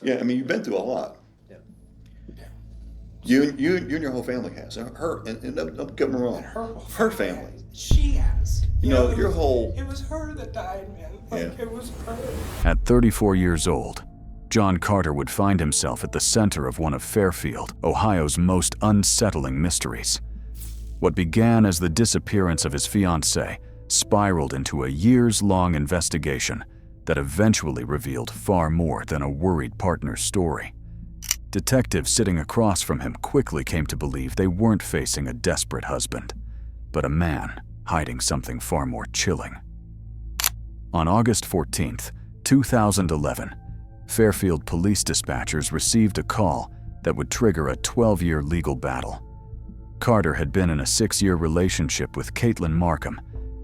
Yeah, I mean, you've been through a lot. Yeah. You and your whole family has. And her, and don't get me And wrong, her whole her family family. has. She has. You You know, know, your whole, it was her that died, man. yeah. Like, it was her. At 34 years old, John Carter would find himself at the center of one of Fairfield, Ohio's most unsettling mysteries. What began as the disappearance of his fiancée spiraled into a years-long investigation that eventually revealed far more than a worried partner's story. Detectives sitting across from him quickly came to believe they weren't facing a desperate husband, but a man hiding something far more chilling. On August 14th, 2011, Fairfield police dispatchers received a call that would trigger a 12-year legal battle. Carter had been in a 6-year relationship with Caitlyn Markham,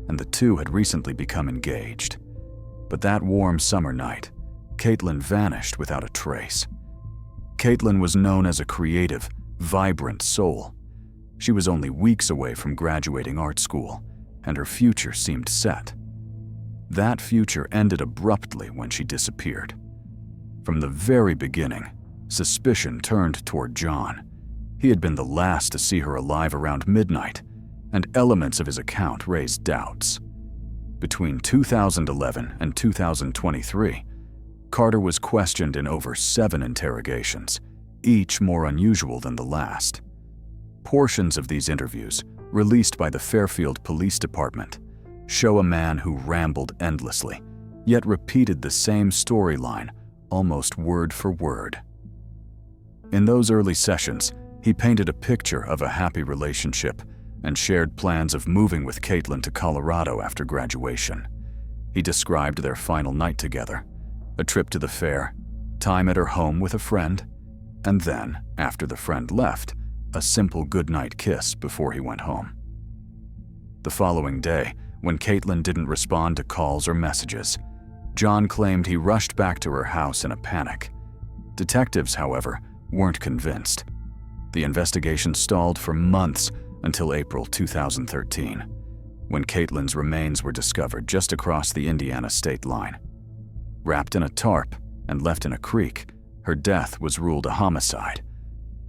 and the two had recently become engaged. But that warm summer night, Caitlyn vanished without a trace. Caitlyn was known as a creative, vibrant soul. She was only weeks away from graduating art school, and her future seemed set. That future ended abruptly when she disappeared. From the very beginning, suspicion turned toward John. He had been the last to see her alive around midnight, and elements of his account raised doubts. Between 2011 and 2023, Carter was questioned in over 7 interrogations, each more unusual than the last. Portions of these interviews, released by the Fairfield Police Department, show a man who rambled endlessly, yet repeated the same storyline almost word for word. In those early sessions, he painted a picture of a happy relationship and shared plans of moving with Caitlyn to Colorado after graduation. He described their final night together, a trip to the fair, time at her home with a friend, and then, after the friend left, a simple goodnight kiss before he went home. The following day, when Caitlyn didn't respond to calls or messages, John claimed he rushed back to her house in a panic. Detectives, however, weren't convinced. The investigation stalled for months until April 2013, when Caitlyn's remains were discovered just across the Indiana state line. Wrapped in a tarp and left in a creek, her death was ruled a homicide,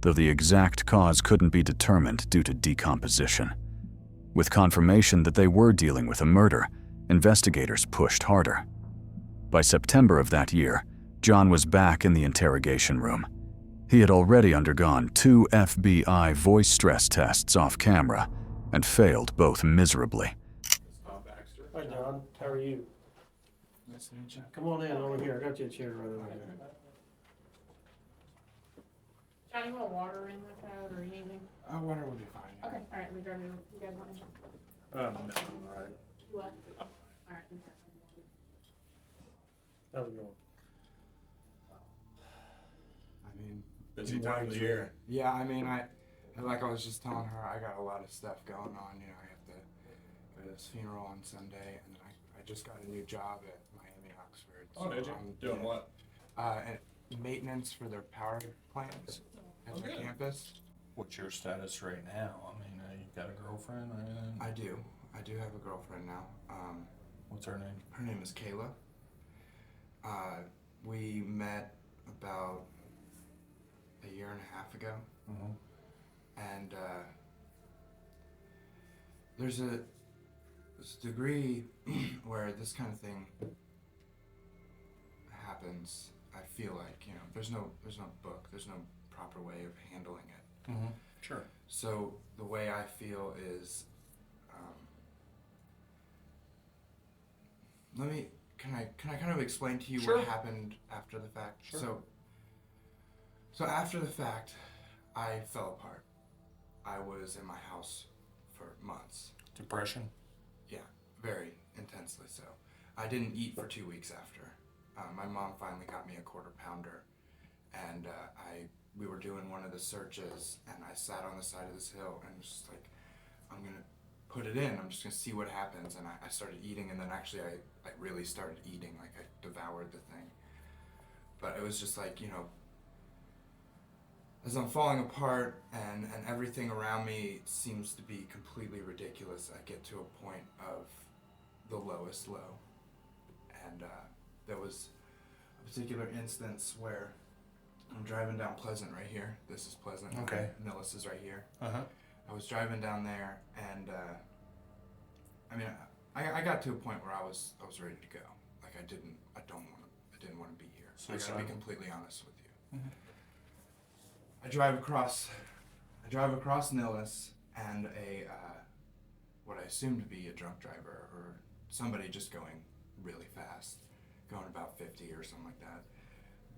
though the exact cause couldn't be determined due to decomposition. With confirmation that they were dealing with a murder, investigators pushed harder. By September of that year, John was back in the interrogation room. He had already undergone 2 FBI voice stress tests off camera and failed both miserably. Hi, John. How are you? Nice to meet you. Come on in over here. I got you a chair right over there. John, you want water in with that or anything? Water will be fine. Okay, all right, we grab you. You guys want anything? No, all right. What? All right. How's it going? I mean, Busy time of the year. yeah, I mean, like I was just telling her, I got a lot of stuff going on. You know, I have to go to this funeral on Sunday, and then I just got a new job at Miami Oxford. Oh, did you? Doing what? And maintenance for their power plants at their Okay. campus. What's your status right now? I mean, you got a girlfriend? I do have a girlfriend now. What's her name? Her name is Kayla. We met about a year and a half ago. Mm-hmm. And there's this degree where this kind of thing happens. I feel like, you know, there's no book, there's no proper way of handling it. Mm-hmm. Sure. So the way I feel is, can I kind of explain to you Sure. what happened after the fact? Sure. So after the fact, I fell apart. I was in my house for months. Depression? Yeah, very intensely so. I didn't eat for 2 weeks after. My mom finally got me a quarter pounder, and we were doing one of the searches, and I sat on the side of this hill and was just like, I'm gonna put it in. I'm just gonna see what happens. And I started eating, and then actually I really started eating. Like, I devoured the thing. But it was just like, you know, as I'm falling apart and everything around me seems to be completely ridiculous, I get to a point of the lowest low. And there was a particular instance where I'm driving down Pleasant right here. This is Pleasant. Okay. Millis is right here. Uh-huh. I was driving down there, and I mean, I got to a point where I was ready to go. Like I didn't want to be here. I gotta Suicidal. be completely honest with you. Mhm. I drive across Millis, and what I assume to be a drunk driver or somebody just going really fast, going about 50 or something like that,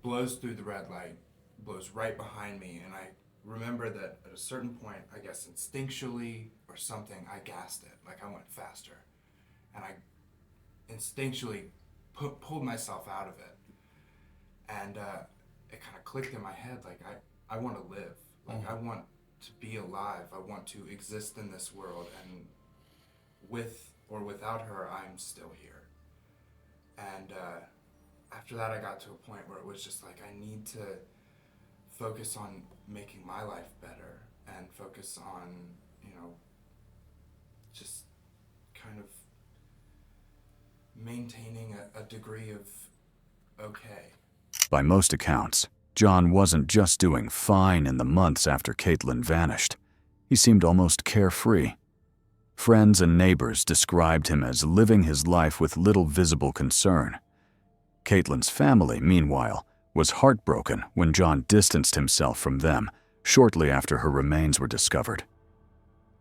blows through the red light, blows right behind me, and I remember that at a certain point, I guess instinctually or something, I gassed it, like I went faster, and I instinctually pulled myself out of it, and it kind of clicked in my head, like I want to live, like I want to be alive, I want to exist in this world, and with or without her, I'm still here. And after that, I got to a point where it was just like I need to focus on making my life better and focus on, just kind of maintaining a degree of okay. By most accounts, John wasn't just doing fine in the months after Caitlyn vanished. He seemed almost carefree. Friends and neighbors described him as living his life with little visible concern. Caitlyn's family, meanwhile, was heartbroken when John distanced himself from them shortly after her remains were discovered.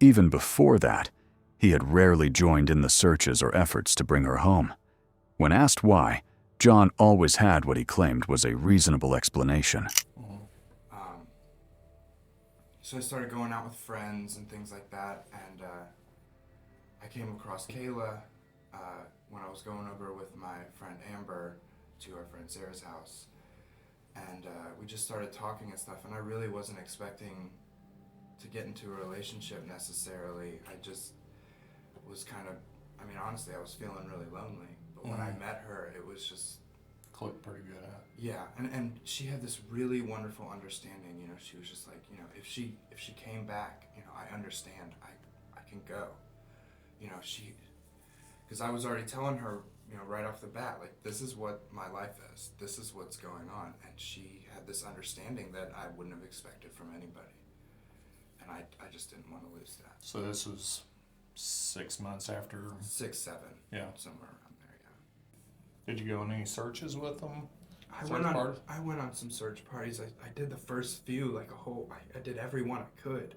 Even before that, he had rarely joined in the searches or efforts to bring her home. When asked why, John always had what he claimed was a reasonable explanation. So I started going out with friends and things like that, and I came across Kayla when I was going over with my friend Amber to our friend Sarah's house, and we just started talking and stuff, and I really wasn't expecting to get into a relationship necessarily. I just was kind of, honestly, I was feeling really lonely, but when I met her, it was just Clicked pretty good, huh? yeah, and she had this really wonderful understanding, she was just like, if she came back, I understand, I can go, because I was already telling her, right off the bat, like, this is what my life is, this is what's going on, and she had this understanding that I wouldn't have expected from anybody, and I just didn't want to lose that. So this was 6 months after. 6, 7, Yeah. somewhere around there, yeah. Did you go on any searches with them? I Search went on. parties? I went on some search parties. I did the first few, like a whole. I did every one I could,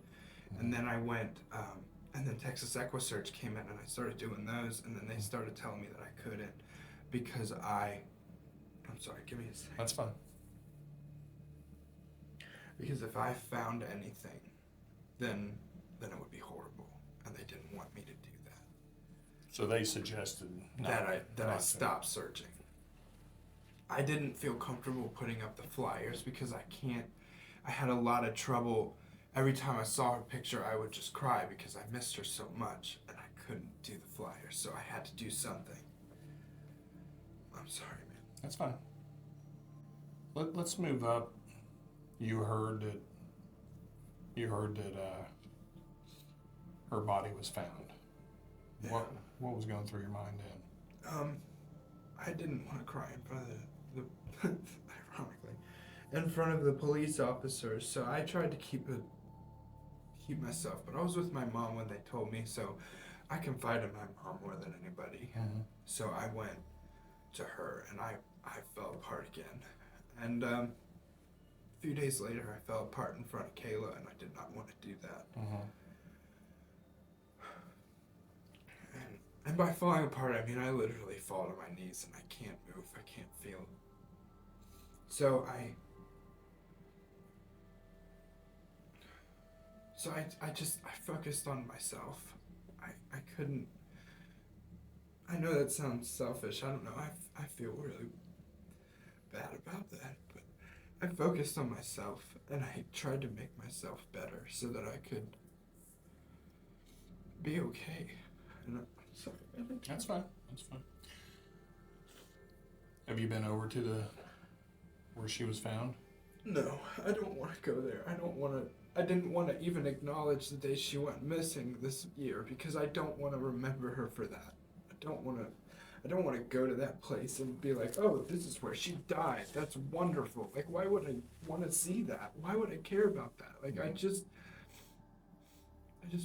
and then I went. And then Texas EquiSearch came in, and I started doing those. And then they started telling me that I couldn't because I'm sorry. Give me a second. That's fine. Because if I found anything, then it would be horrible, and they didn't want me to do that. So they suggested that I not to. stop searching. I didn't feel comfortable putting up the flyers because I had a lot of trouble. Every time I saw her picture, I would just cry because I missed her so much and I couldn't do the flyers, so I had to do something. I'm sorry, man. That's fine. Let's move up. You heard that her body was found. Yeah. What was going through your mind then? I didn't want to cry in front of the ironically, in front of the police officers, so I tried to keep myself, but I was with my mom when they told me, so I confided in my mom more than anybody. So I went to her, and I fell apart again, and a few days later I fell apart in front of Kayla, and I did not want to do that. And by falling apart, I mean I literally fall to my knees and I can't move, I can't feel. So I focused on myself. I couldn't, I know that sounds selfish, I don't know, I feel really bad about that, but I focused on myself and I tried to make myself better so that I could be okay. And sorry, man. That's fine. Have you been over to where she was found? No, I don't want to go there. I didn't want to even acknowledge the day she went missing this year because I don't want to remember her for that. I don't want to go to that place and be like, oh, this is where she died. That's wonderful. Like, why would I want to see that? Why would I care about that? Like, I just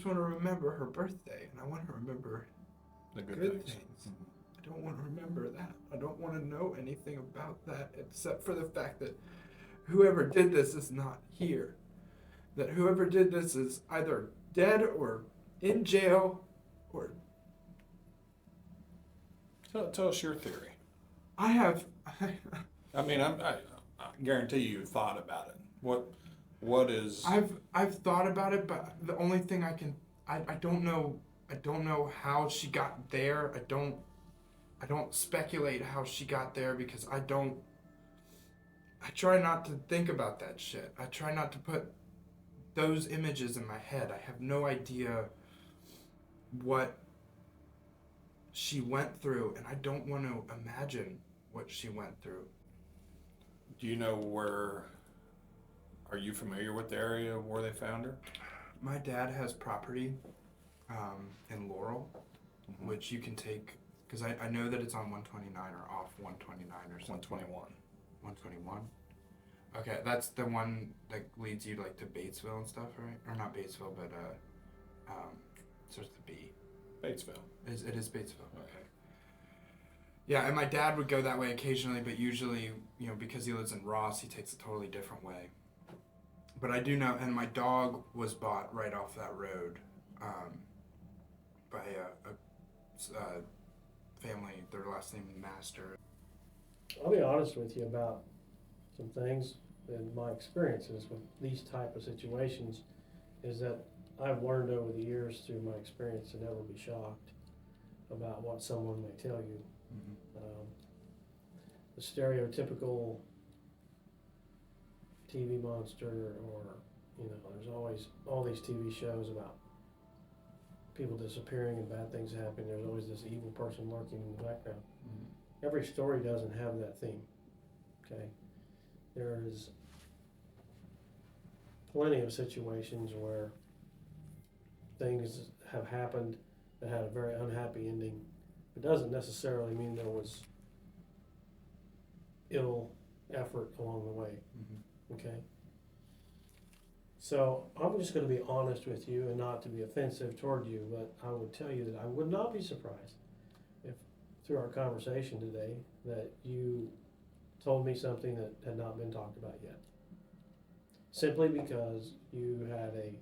want to remember her birthday, and I want to remember The good good things. things. I don't want to remember that. I don't want to know anything about that except for the fact that whoever did this is not here. That whoever did this is either dead or in jail or Tell us your theory. I have. I mean, I guarantee you've thought about it. What is? I've thought about it, but the only thing I don't know how she got there. I don't speculate how she got there because I try not to think about that shit. I try not to put those images in my head. I have no idea what she went through, and I don't want to imagine what she went through. Do you know where? Are you familiar with the area where they found her? My dad has property in Laurel, which you can take, because I know that it's on 129 or off 129 or something. 121. 121? Okay, that's the one that leads you like to Batesville and stuff, right? Or not Batesville, but starts with B. Batesville. It is Batesville. Okay. Yeah, and my dad would go that way occasionally, but usually, because he lives in Ross, he takes a totally different way. But I do know, and my dog was bought right off that road by a family. Their last name is Master. I'll be honest with you about some things in my experiences with these type of situations is that I've learned over the years through my experience to never be shocked about what someone may tell you. The stereotypical TV monster, or there's always all these TV shows about people disappearing and bad things happening. There's always this evil person lurking in the background. Every story doesn't have that theme. Okay, there's plenty of situations where things have happened that had a very unhappy ending. It doesn't necessarily mean there was ill effort along the way. Okay. So I'm just going to be honest with you and not to be offensive toward you, but I would tell you that I would not be surprised if through our conversation today that you told me something that had not been talked about yet. Simply because you had a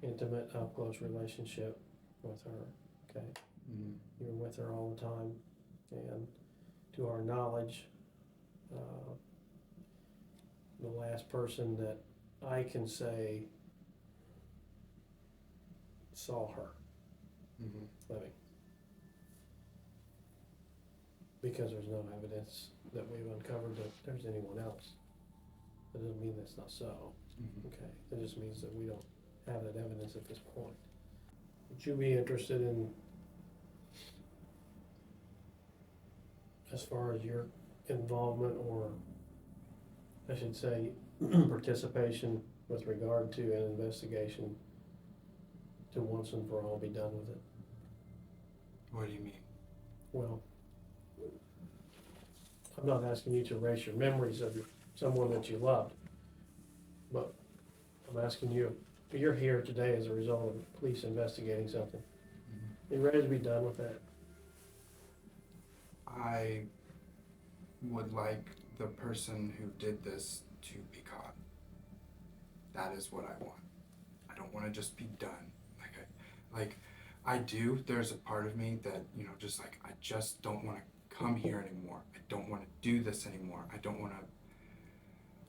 intimate, up-close relationship with her, okay? You were with her all the time, and to our knowledge, the last person that I can say saw her living. Because there's no evidence that we've uncovered that there's anyone else. That doesn't mean that's not so. Okay, that just means that we don't have that evidence at this point. Would you be interested in, as far as your involvement, or I should say participation with regard to an investigation, to once and for all be done with it? What do you mean? Well, I'm not asking you to erase your memories of someone that you loved, but I'm asking you, you're here today as a result of police investigating something. You ready to be done with that? I would like the person who did this to be caught. That is what I want. I don't want to just be done. I do. There's a part of me that, just like, I just don't want to come here anymore. I don't want to do this anymore. I don't want to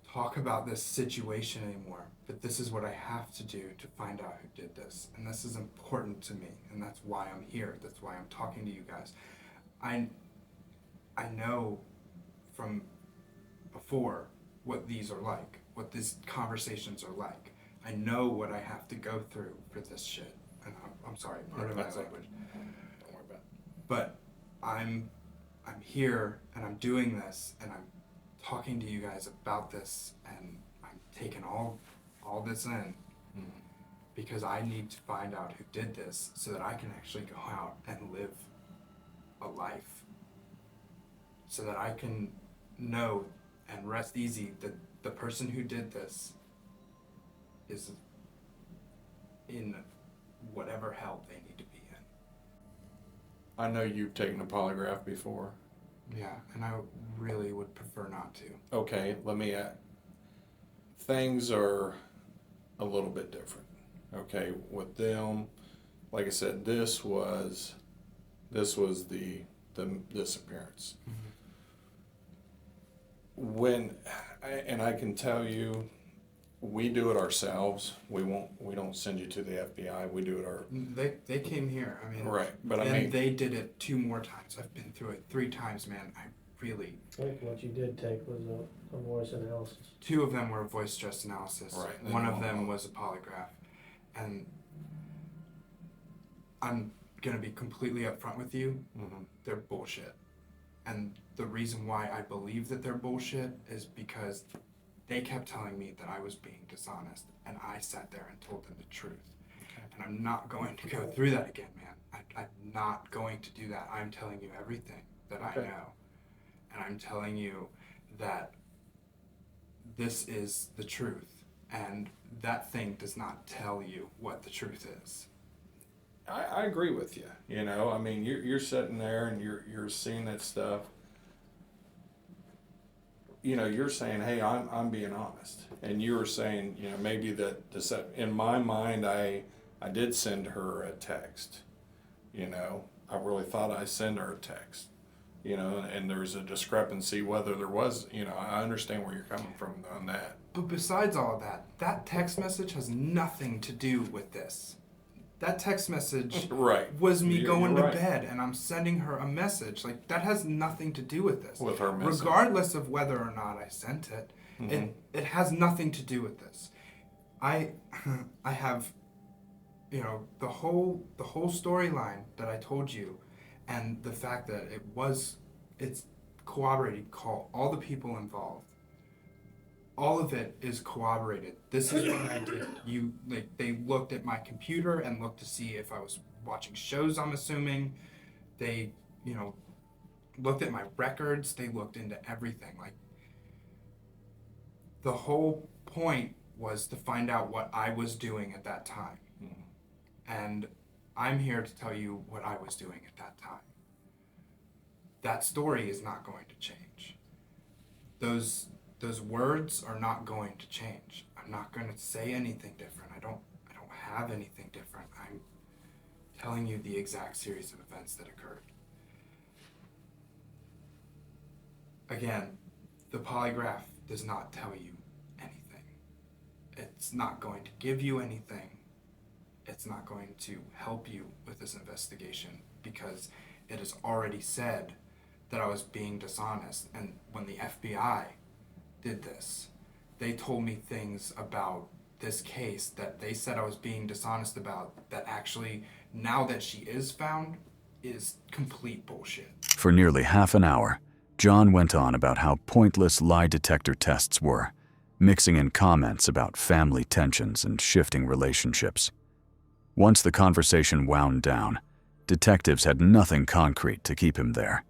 talk about this situation anymore. But this is what I have to do to find out who did this. And this is important to me. And that's why I'm here. That's why I'm talking to you guys. I know from before what these are like, what these conversations are like. I know what I have to go through for this shit. And I'm sorry, pardon my language. Don't worry about it. But I'm here and I'm doing this and I'm talking to you guys about this and I'm taking all this in because I need to find out who did this so that I can actually go out and live a life so that I can know and rest easy that the person who did this is in whatever hell they need to be in. I know you've taken a polygraph before. Yeah, and I really would prefer not to. Okay, let me add. Things are a little bit different. Okay, with them, like I said, this was the disappearance. When, and I can tell you, we do it ourselves. We don't send you to the FBI. We do it They came here. I mean, right. But and I mean, they did it 2 more times. I've been through it 3 times, man. I really. I think what you did take was a voice analysis. 2 of them were voice stress analysis. Right. One of them was a polygraph, and I'm gonna be completely upfront with you. They're bullshit, and the reason why I believe that they're bullshit is because they kept telling me that I was being dishonest, and I sat there and told them the truth. And I'm not going to go through that again, man. I'm not going to do that. I'm telling you everything that I know. And I'm telling you that this is the truth. And that thing does not tell you what the truth is. I agree with you. You know, I mean, you're sitting there and you're seeing that stuff. You know, you're saying, hey, I'm being honest. And you were saying, you know, maybe that in my mind, I did send her a text. You know, I really thought I sent her a text. You know, and there's a discrepancy whether there was, you know, I understand where you're coming from on that. But besides all of that, that text message has nothing to do with this. That text message Right. was me You're going to right. bed, and I'm sending her a message. Like, that has nothing to do with this. With her message. Regardless of whether or not I sent it, it has nothing to do with this. I have, you know, the whole storyline that I told you, and the fact that it's corroborated. Call all the people involved. All of it is corroborated. This is what I did. They looked at my computer and looked to see if I was watching shows, I'm assuming. They, you know, looked at my records. They looked into everything. Like, the whole point was to find out what I was doing at that time. And I'm here to tell you what I was doing at that time. That story is not going to change. Those words are not going to change. I'm not going to say anything different. I don't have anything different. I'm telling you the exact series of events that occurred. Again, the polygraph does not tell you anything. It's not going to give you anything. It's not going to help you with this investigation because it has already said that I was being dishonest. And when the FBI did this, they told me things about this case that they said I was being dishonest about that actually, now that she is found, is complete bullshit. For nearly half an hour, John went on about how pointless lie detector tests were, mixing in comments about family tensions and shifting relationships. Once the conversation wound down, detectives had nothing concrete to keep him there.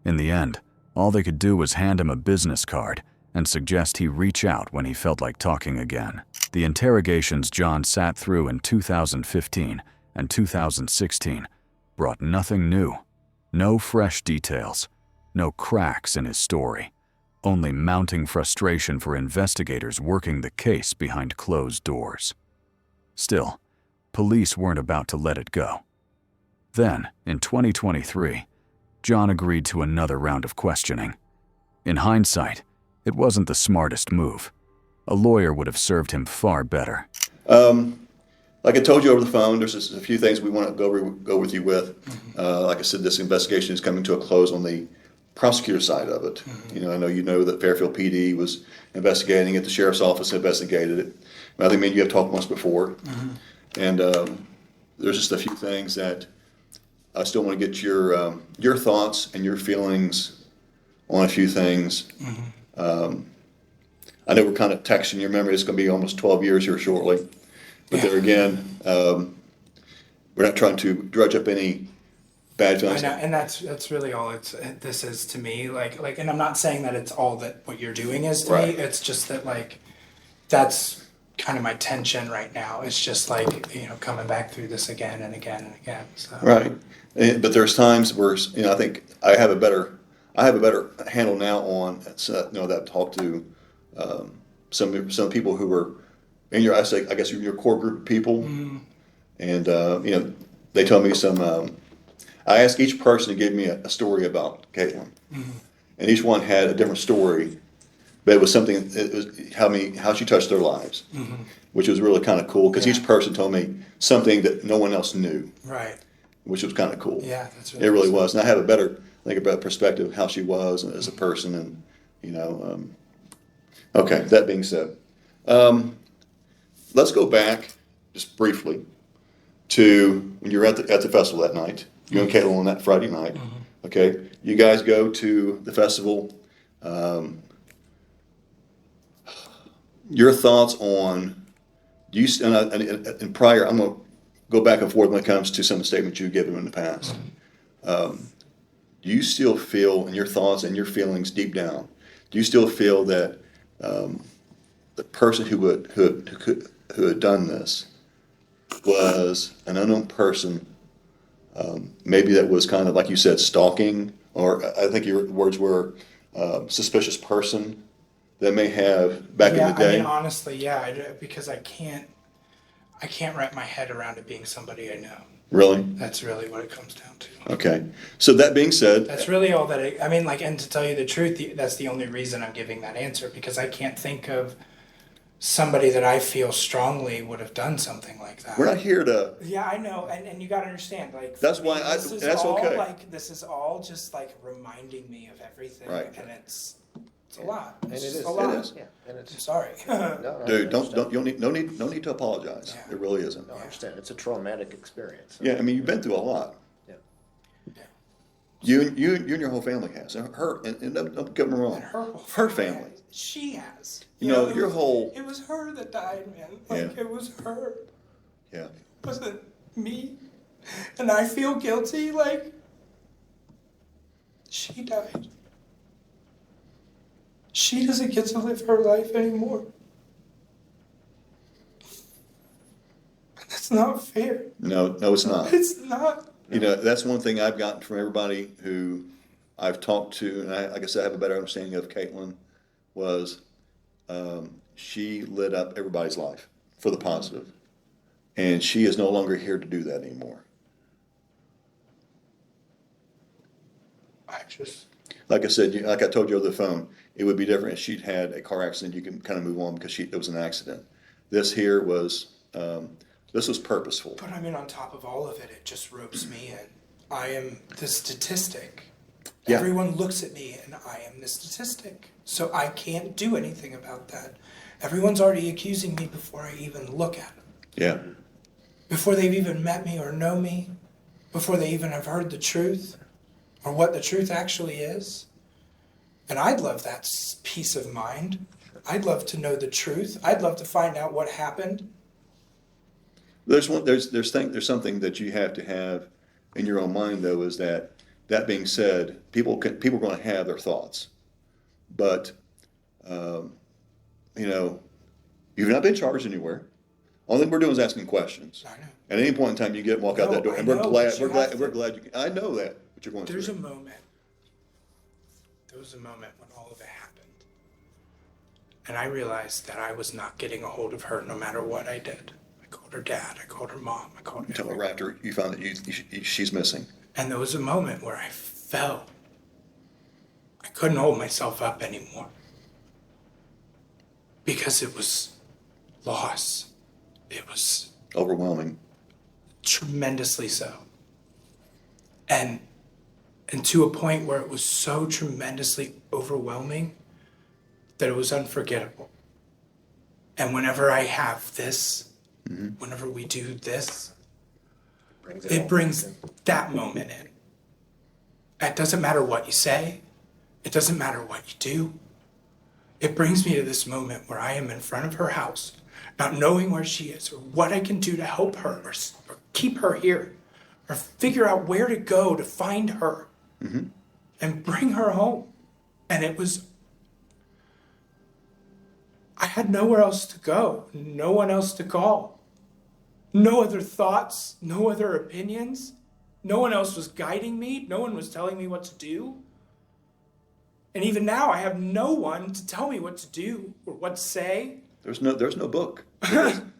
In the end, all they could do was hand him a business card and suggest he reach out when he felt like talking again. The interrogations John sat through in 2015 and 2016 brought nothing new, no fresh details, no cracks in his story, only mounting frustration for investigators working the case behind closed doors. Still, police weren't about to let it go. Then, in 2023, John agreed to another round of questioning. In hindsight, it wasn't the smartest move. A lawyer would have served him far better. Like I told you over the phone, there's just a few things we want to go with you with. Like I said, this investigation is coming to a close on the prosecutor side of it. You know that Fairfield PD was investigating it. The sheriff's office investigated it. I think, man, you have talked once before. And there's just a few things that I still want to get your thoughts and your feelings on a few things. I know we're kind of texting your memory. It's going to be almost 12 years here shortly. But there again, we're not trying to dredge up any bad I feelings. know, and that's really all this is to me. Like, and I'm not saying that it's all that what you're doing is to Right. me. It's just that like, that's kind of my tension right now. It's just like, coming back through this again and again and again. So. Right. But there's times where, I think I have a better handle now on, that I've talked to some people who were in your, I guess your core group of people, and they told me some. I asked each person to give me a story about Caitlyn, and each one had a different story, but it was something. It was how she touched their lives, which was really kind of cool because each person told me something that no one else knew. Right. Which was kind of cool. Yeah, that's It really was, and I have a better perspective of how she was as a person, and okay. That being said, let's go back just briefly to when you were at the festival that night. You and Caitlyn on that Friday night. Okay, you guys go to the festival. Your thoughts on and prior, I'm going to go back and forth when it comes to some of the statements you've given in the past. Do you still feel, in your thoughts and your feelings deep down, do you still feel that the person who had done this was an unknown person, maybe that was kind of, like you said, stalking, or I think your words were suspicious person that may have back in the day? I mean, honestly, because I can't wrap my head around it being somebody I know. Really? That's really what it comes down to. Okay. So that being said, That's really all that and to tell you the truth, that's the only reason I'm giving that answer, because I can't think of somebody that I feel strongly would have done something like that. we're not here to. Yeah, I know, and you gotta understand, like, That's for me, why that's all, okay. like, this is all just like reminding me of everything, Right. and it's a lot. And It's it just is. a lot. It is. Yeah, and I'm it's, sorry. no, Dude, I don't understand. you no need to apologize. Yeah. It really isn't. No, I understand. It's a traumatic experience. Yeah, I mean, you've been through a lot. Yeah. You and your whole family has. And her, and don't get me wrong. And her whole Her family. She has. You know, it your was- whole- It was her that died, man. Like, Yeah. it was her. Yeah. It wasn't me. And I feel guilty, like, she died. She doesn't get to live her life anymore. That's not fair. No, it's not. It's not. That's one thing I've gotten from everybody who I've talked to, and like I said, I have a better understanding of Caitlyn, was she lit up everybody's life for the positive. And she is no longer here to do that anymore. Like I said, like I told you over the phone, it would be different if she'd had a car accident. You can kind of move on because it was an accident. This here was, this was purposeful. But I mean, on top of all of it, it just ropes me in. I am the statistic. Yeah. Everyone looks at me and I am the statistic. So I can't do anything about that. Everyone's already accusing me before I even look at them. Yeah. Before they've even met me or know me. Before they even have heard the truth or what the truth actually is. And I'd love that peace of mind. I'd love to know the truth. I'd love to find out what happened. There's something that you have to have in your own mind, though, is that being said, people are going to have their thoughts, but you've not been charged anywhere. Only thing we're doing is asking questions. I know. At any point in time, you walk out No, that door, I and know, we're but you glad have we're to- glad you. I know that, but you're going There was a through. moment when all of it happened. And I realized that I was not getting a hold of her no matter what I did. I called her dad, I called her mom, I called her Until everyone. after you found that she's missing. And there was a moment where I fell. I couldn't hold myself up anymore. Because it was loss. It was Overwhelming. tremendously so. And to a point where it was so tremendously overwhelming that it was unforgettable. And whenever I have this, whenever we do this, it brings that moment in. It doesn't matter what you say. It doesn't matter what you do. It brings me to this moment where I am in front of her house, not knowing where she is or what I can do to help her or keep her here or figure out where to go to find her and bring her home. And I had nowhere else to go, no one else to call. No other thoughts, no other opinions. No one else was guiding me. No one was telling me what to do. And even now, I have no one to tell me what to do or what to say. There's no book.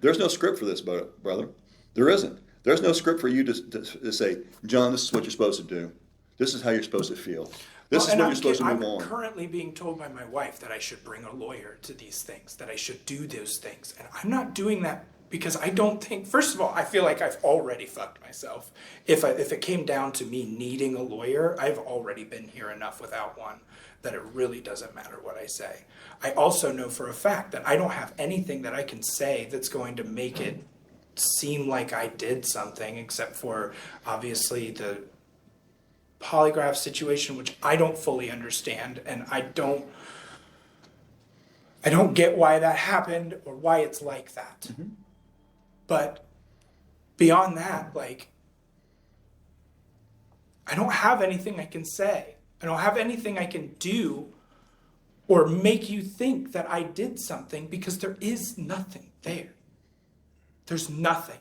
There's no script for this, brother. There isn't. There's no script for you to say, John, this is what you're supposed to do. This is how you're supposed to feel. This is when you're supposed to move on. I'm currently being told by my wife that I should bring a lawyer to these things, that I should do those things. And I'm not doing that because I don't think, first of all, I feel like I've already fucked myself. If it came down to me needing a lawyer, I've already been here enough without one that it really doesn't matter what I say. I also know for a fact that I don't have anything that I can say that's going to make it seem like I did something, except for obviously the polygraph situation, which I don't fully understand, and I don't get why that happened or why it's like that. But beyond that, like, I don't have anything I can say. I don't have anything I can do or make you think that I did something, because there is nothing there. There's nothing.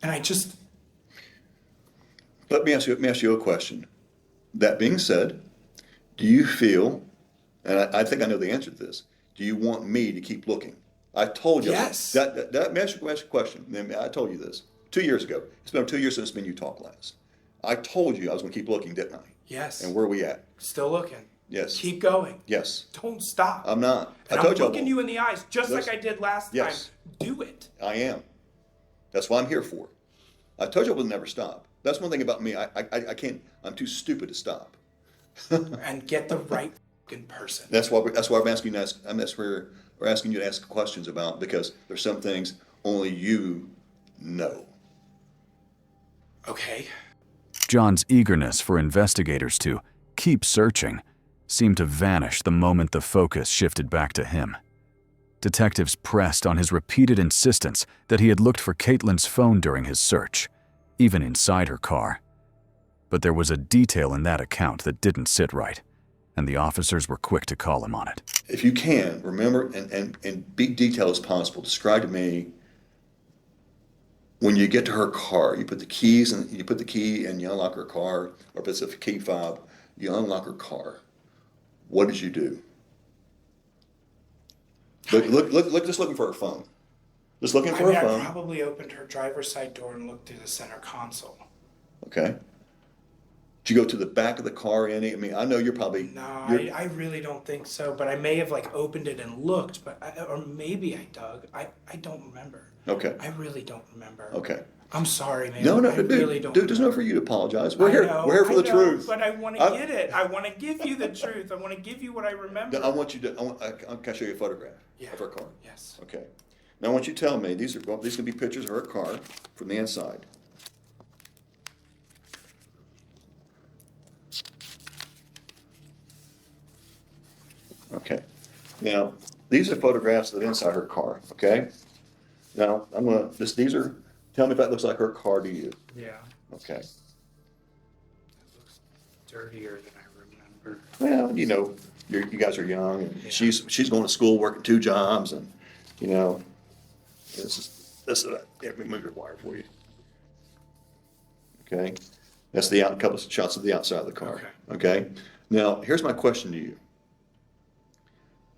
And I just... Let me ask you a question. That being said, do you feel, and I think I know the answer to this, do you want me to keep looking? I told you. Yes. Let me ask you a question. I told you this 2 years ago. It's been 2 years since me and you talked last. I told you I was going to keep looking, didn't I? Yes. And where are we at? Still looking. Yes. Keep going. Yes. Don't stop. I'm not. And I told I'm you looking you in the eyes, just Yes. like I did last Yes. time. Do it. I am. That's what I'm here for. I told you I would never stop. That's one thing about me. I can't. I'm too stupid to stop. And get the right fucking person. That's why I'm asking you to ask. That's where we're asking you to ask questions about, because there's some things only you know. Okay. John's eagerness for investigators to keep searching seemed to vanish the moment the focus shifted back to him. Detectives pressed on his repeated insistence that he had looked for Caitlyn's phone during his search, even inside her car. But there was a detail in that account that didn't sit right, and the officers were quick to call him on it. If you can, remember, and be detailed as possible, describe to me when you get to her car, you put the key and you unlock her car, or if it's a key fob, you unlock her car. What did you do? Look, just looking for her phone. Just looking for her phone. I probably opened her driver's side door and looked through the center console. Okay. Did you go to the back of the car, Annie? I mean, I know you're probably... No, I really don't think so, but I may have opened it and looked, or maybe I dug. I don't remember. Okay. I really don't remember. Okay. I'm sorry, man. No, I really don't dude, there's no for you to apologize. We're here for the truth. But I want to get it. I want to give you the truth. I want to give you what I remember. I want you to... Can I show you a photograph of her car? Yes. Okay. Now I want you to tell me, these can be pictures of her car from the inside. Okay. Now, these are photographs of the inside her car, okay? Now, tell me if that looks like her car to you. Yeah. Okay. It looks dirtier than I remember. Well, you guys are young, and she's going to school, working 2 jobs, and, this is let me move your wire for you. Okay. That's a couple of shots of the outside of the car. Okay. Now, here's my question to you.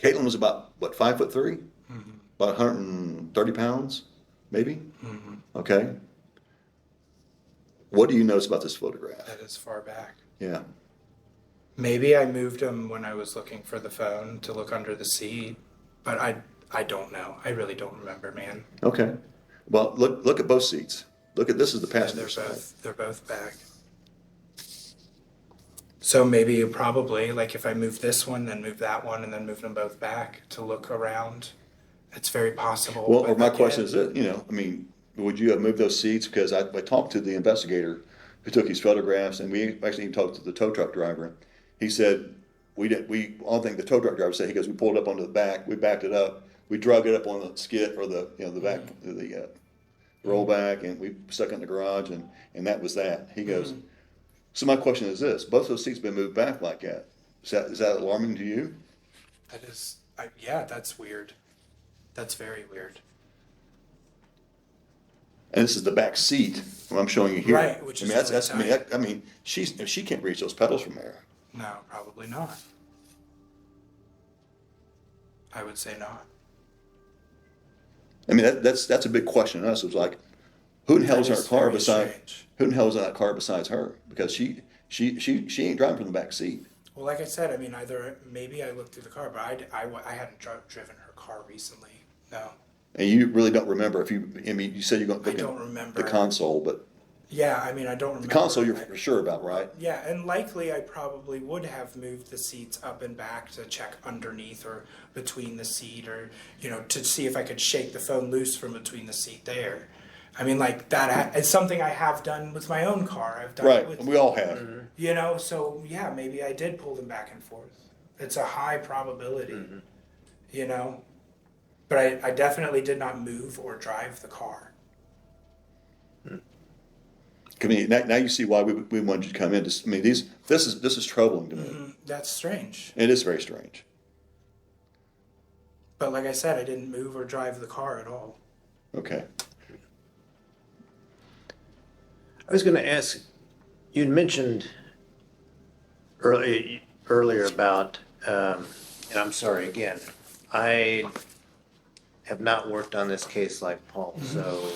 Caitlyn was about, 5'3"? Mm-hmm. About 130 pounds, maybe? Mm-hmm. Okay. What do you notice about this photograph? That is far back. Yeah. Maybe I moved him when I was looking for the phone to look under the seat, but I don't know. I really don't remember, man. Okay. Well, look at both seats. This is the passenger side. They're both back. So maybe probably, if I move this one, then move that one, and then move them both back to look around, it's very possible. Well, or my question is that, would you have moved those seats? Because I talked to the investigator who took these photographs, and we actually talked to the tow truck driver. He said, all thing the tow truck driver said, he goes, we pulled up onto the back, we backed it up, we drug it up on the skid or the back, roll back, and we stuck it in the garage, and that was that. He goes, so my question is this: both those seats been moved back like that. Is that alarming to you? That is, yeah, that's weird. That's very weird. And this is the back seat. What I'm showing you here. Right, which is that's really tight. I mean, she can't reach those pedals from there. No, probably not. I would say not. I mean, that's a big question to us. It was like, who in the hell is in That her is car very besides? strange. Who in the hell is in that car besides her? Because she ain't driving from the back seat. Well, like I said, I mean, maybe I looked through the car, but I hadn't driven her car recently. No. And you really don't remember you said you're going to I look don't at remember. the console, but Yeah, I mean, I don't remember. the console you're for sure about, right? Yeah, and likely I probably would have moved the seats up and back to check underneath or between the seat, or, to see if I could shake the phone loose from between the seat there. I mean, like, that is something I have done with my own car. I've done it Right, with, we all have. so yeah, maybe I did pull them back and forth. It's a high probability, But I definitely did not move or drive the car. I mean, now you see why we wanted you to come in. I mean, this is troubling to me. That's strange. It is very strange. But like I said, I didn't move or drive the car at all. Okay. I was going to ask, you'd mentioned earlier about, and I'm sorry again, I have not worked on this case like Paul, so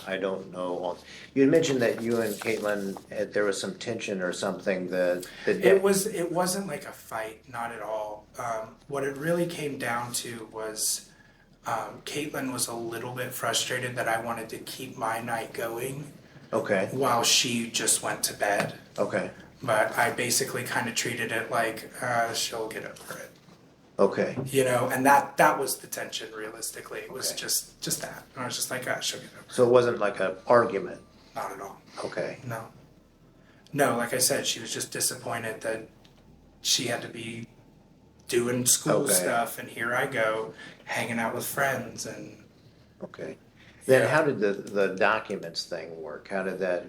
I don't know all. You had mentioned that you and Caitlyn, there was some tension or something that It wasn't like a fight, not at all. What it really came down to was Caitlyn was a little bit frustrated that I wanted to keep my night going Okay, while she just went to bed. okay, But I basically kind of treated it like she'll get over it. okay, And that was the tension. Realistically, it was Okay. just that. And I was just like, she'll get over it. so it wasn't like an argument, Not at all. okay, No, like I said, she was just disappointed that she had to be doing school Okay. stuff, and here I go, hanging out with friends, and okay. Then Yeah. how did the documents thing work? How did that,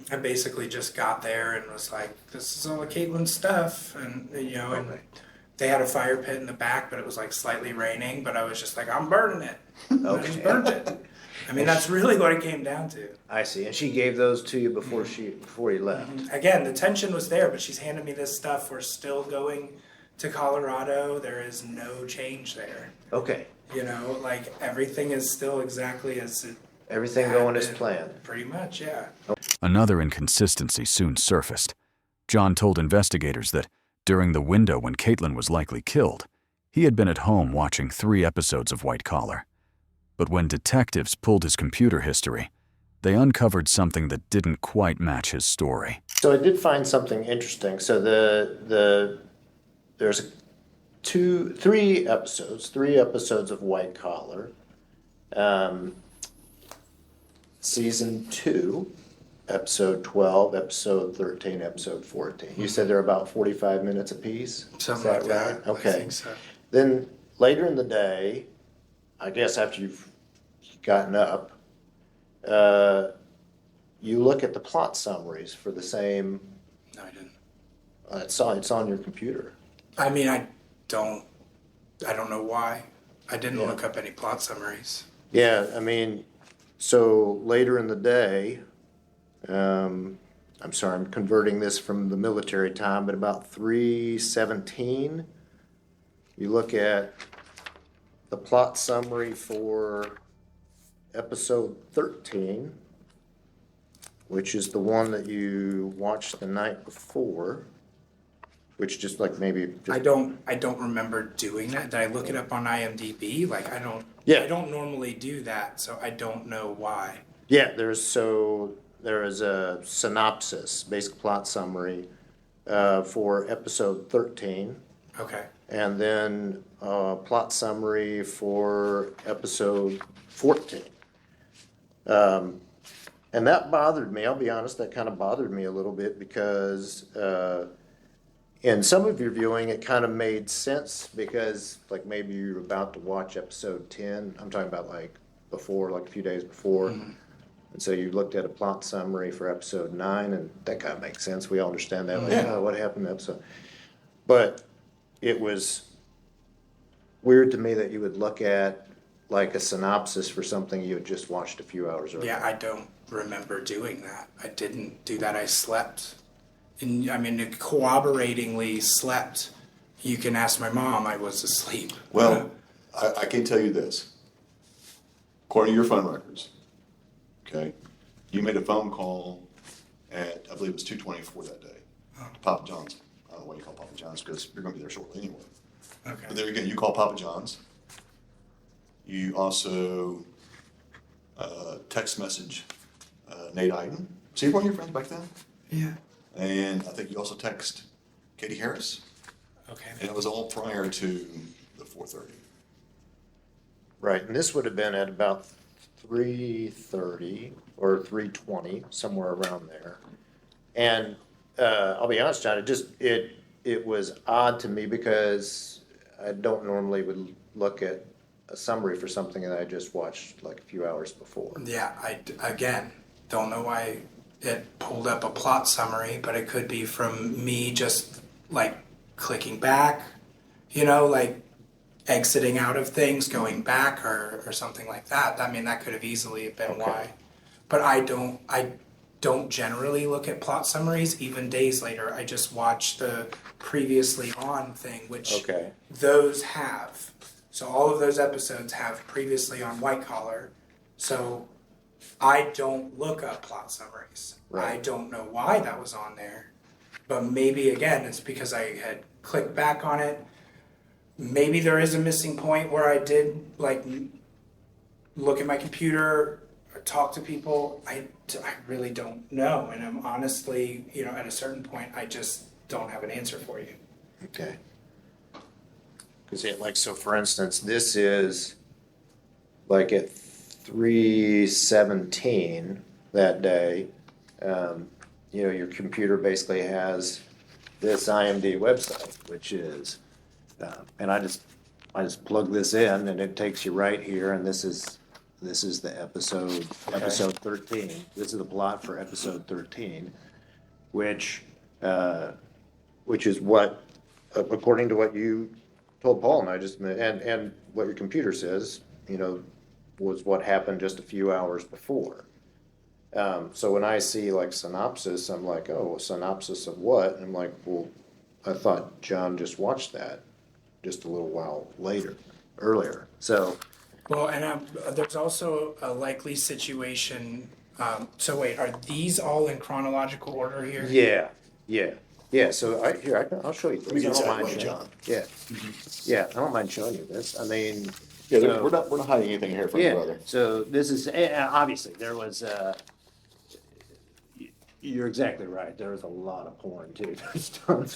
I basically just got there and was like, this is all of Caitlin's stuff, and and Okay. they had a fire pit in the back, but it was like slightly raining, but I was just like, I'm burning it. I just Okay. burnt it. I mean, that's really what it came down to. I see, and she gave those to you before you left? Again, the tension was there, but she's handed me this stuff. We're still going to Colorado. There is no change there. Okay, Like everything is still exactly as it everything had going as been. planned? Pretty much, yeah. Another inconsistency soon surfaced. John told investigators that during the window when Caitlyn was likely killed, he had been at home watching 3 episodes of White Collar. But when detectives pulled his computer history, they uncovered something that didn't quite match his story. So I did find something interesting. So there's 3 episodes of White Collar. Season 2, episode 12, episode 13, episode 14. You said they're about 45 minutes apiece? Something Is like that right? that. Okay. I think so. Then later in the day, I guess after you've gotten up, you look at the plot summaries for the same. No, I didn't. It's on your computer. I mean, I don't know why. I didn't Yeah. look up any plot summaries. Yeah, I mean, so later in the day, I'm sorry, I'm converting this from the military time, but about 3:17, you look at the plot summary for episode 13, which is the one that you watched the night before, which just like maybe just, I don't remember doing that. Did I look it up on IMDb? Like I don't normally do that, so I don't know why. yeah, there is a synopsis, basic plot summary for episode 13, Okay. and then plot summary for episode 14. And that bothered me, I'll be honest, that kind of bothered me a little bit because in some of your viewing, it kind of made sense because like maybe you're about to watch episode 10. I'm talking about like before, like a few days before. And so you looked at a plot summary for episode 9, and that kind of makes sense. We all understand that. Like, oh, what happened in episode? But it was weird to me that you would look at like a synopsis for something you had just watched a few hours earlier. Yeah, I don't remember doing that. I didn't do that. I slept. And I mean, corroboratingly slept. You can ask my mom, I was asleep. Well, I can tell you this. According to your phone records, okay, you made a phone call at, I believe it was 2:24 that day, to Papa John's. I don't know why you call Papa John's, because you're going to be there shortly anyway. Okay. But there again, you call Papa John's. You also text message Nate Iden. See one of your friends back then? Yeah. And I think you also text Katie Harris. Okay. And it was all prior to the 4:30. Right, and this would have been at about 3:30 or 3:20, somewhere around there. And I'll be honest, John, it was odd to me because I don't normally would look at a summary for something that I just watched like a few hours before. Yeah, again, don't know why it pulled up a plot summary, but it could be from me just like clicking back, like exiting out of things, going back or something like that. I mean, that could have easily been why. But I don't generally look at plot summaries even days later. I just watch the previously on thing, which those have. So all of those episodes have previously on White Collar. So I don't look up plot summaries. Right. I don't know why that was on there. But maybe, again, it's because I had clicked back on it. Maybe there is a missing point where I did, like, look at my computer, or talk to people. I really don't know. And I'm honestly, at a certain point, I just don't have an answer for you. Okay. Because, so for instance, this is like at 3:17 that day, your computer basically has this IMD website, which is, and I just plug this in and it takes you right here, and this is the episode 13. This is the plot for episode 13, which is what, according to what you told Paul and I and what your computer says, was what happened just a few hours before. So when I see like synopsis, I'm like, oh, a synopsis of what? And I'm like, well, I thought John just watched that just a little while earlier. So. Well, and there's also a likely situation. So wait, are these all in chronological order here? Yeah. So I'll show you. We can I don't chat mind with John. Yeah. Yeah, I don't mind showing you this. I mean. Yeah, So- we're not hiding anything here from your brother. So this is, obviously, there was, you're exactly right, there was a lot of porn too. There's tons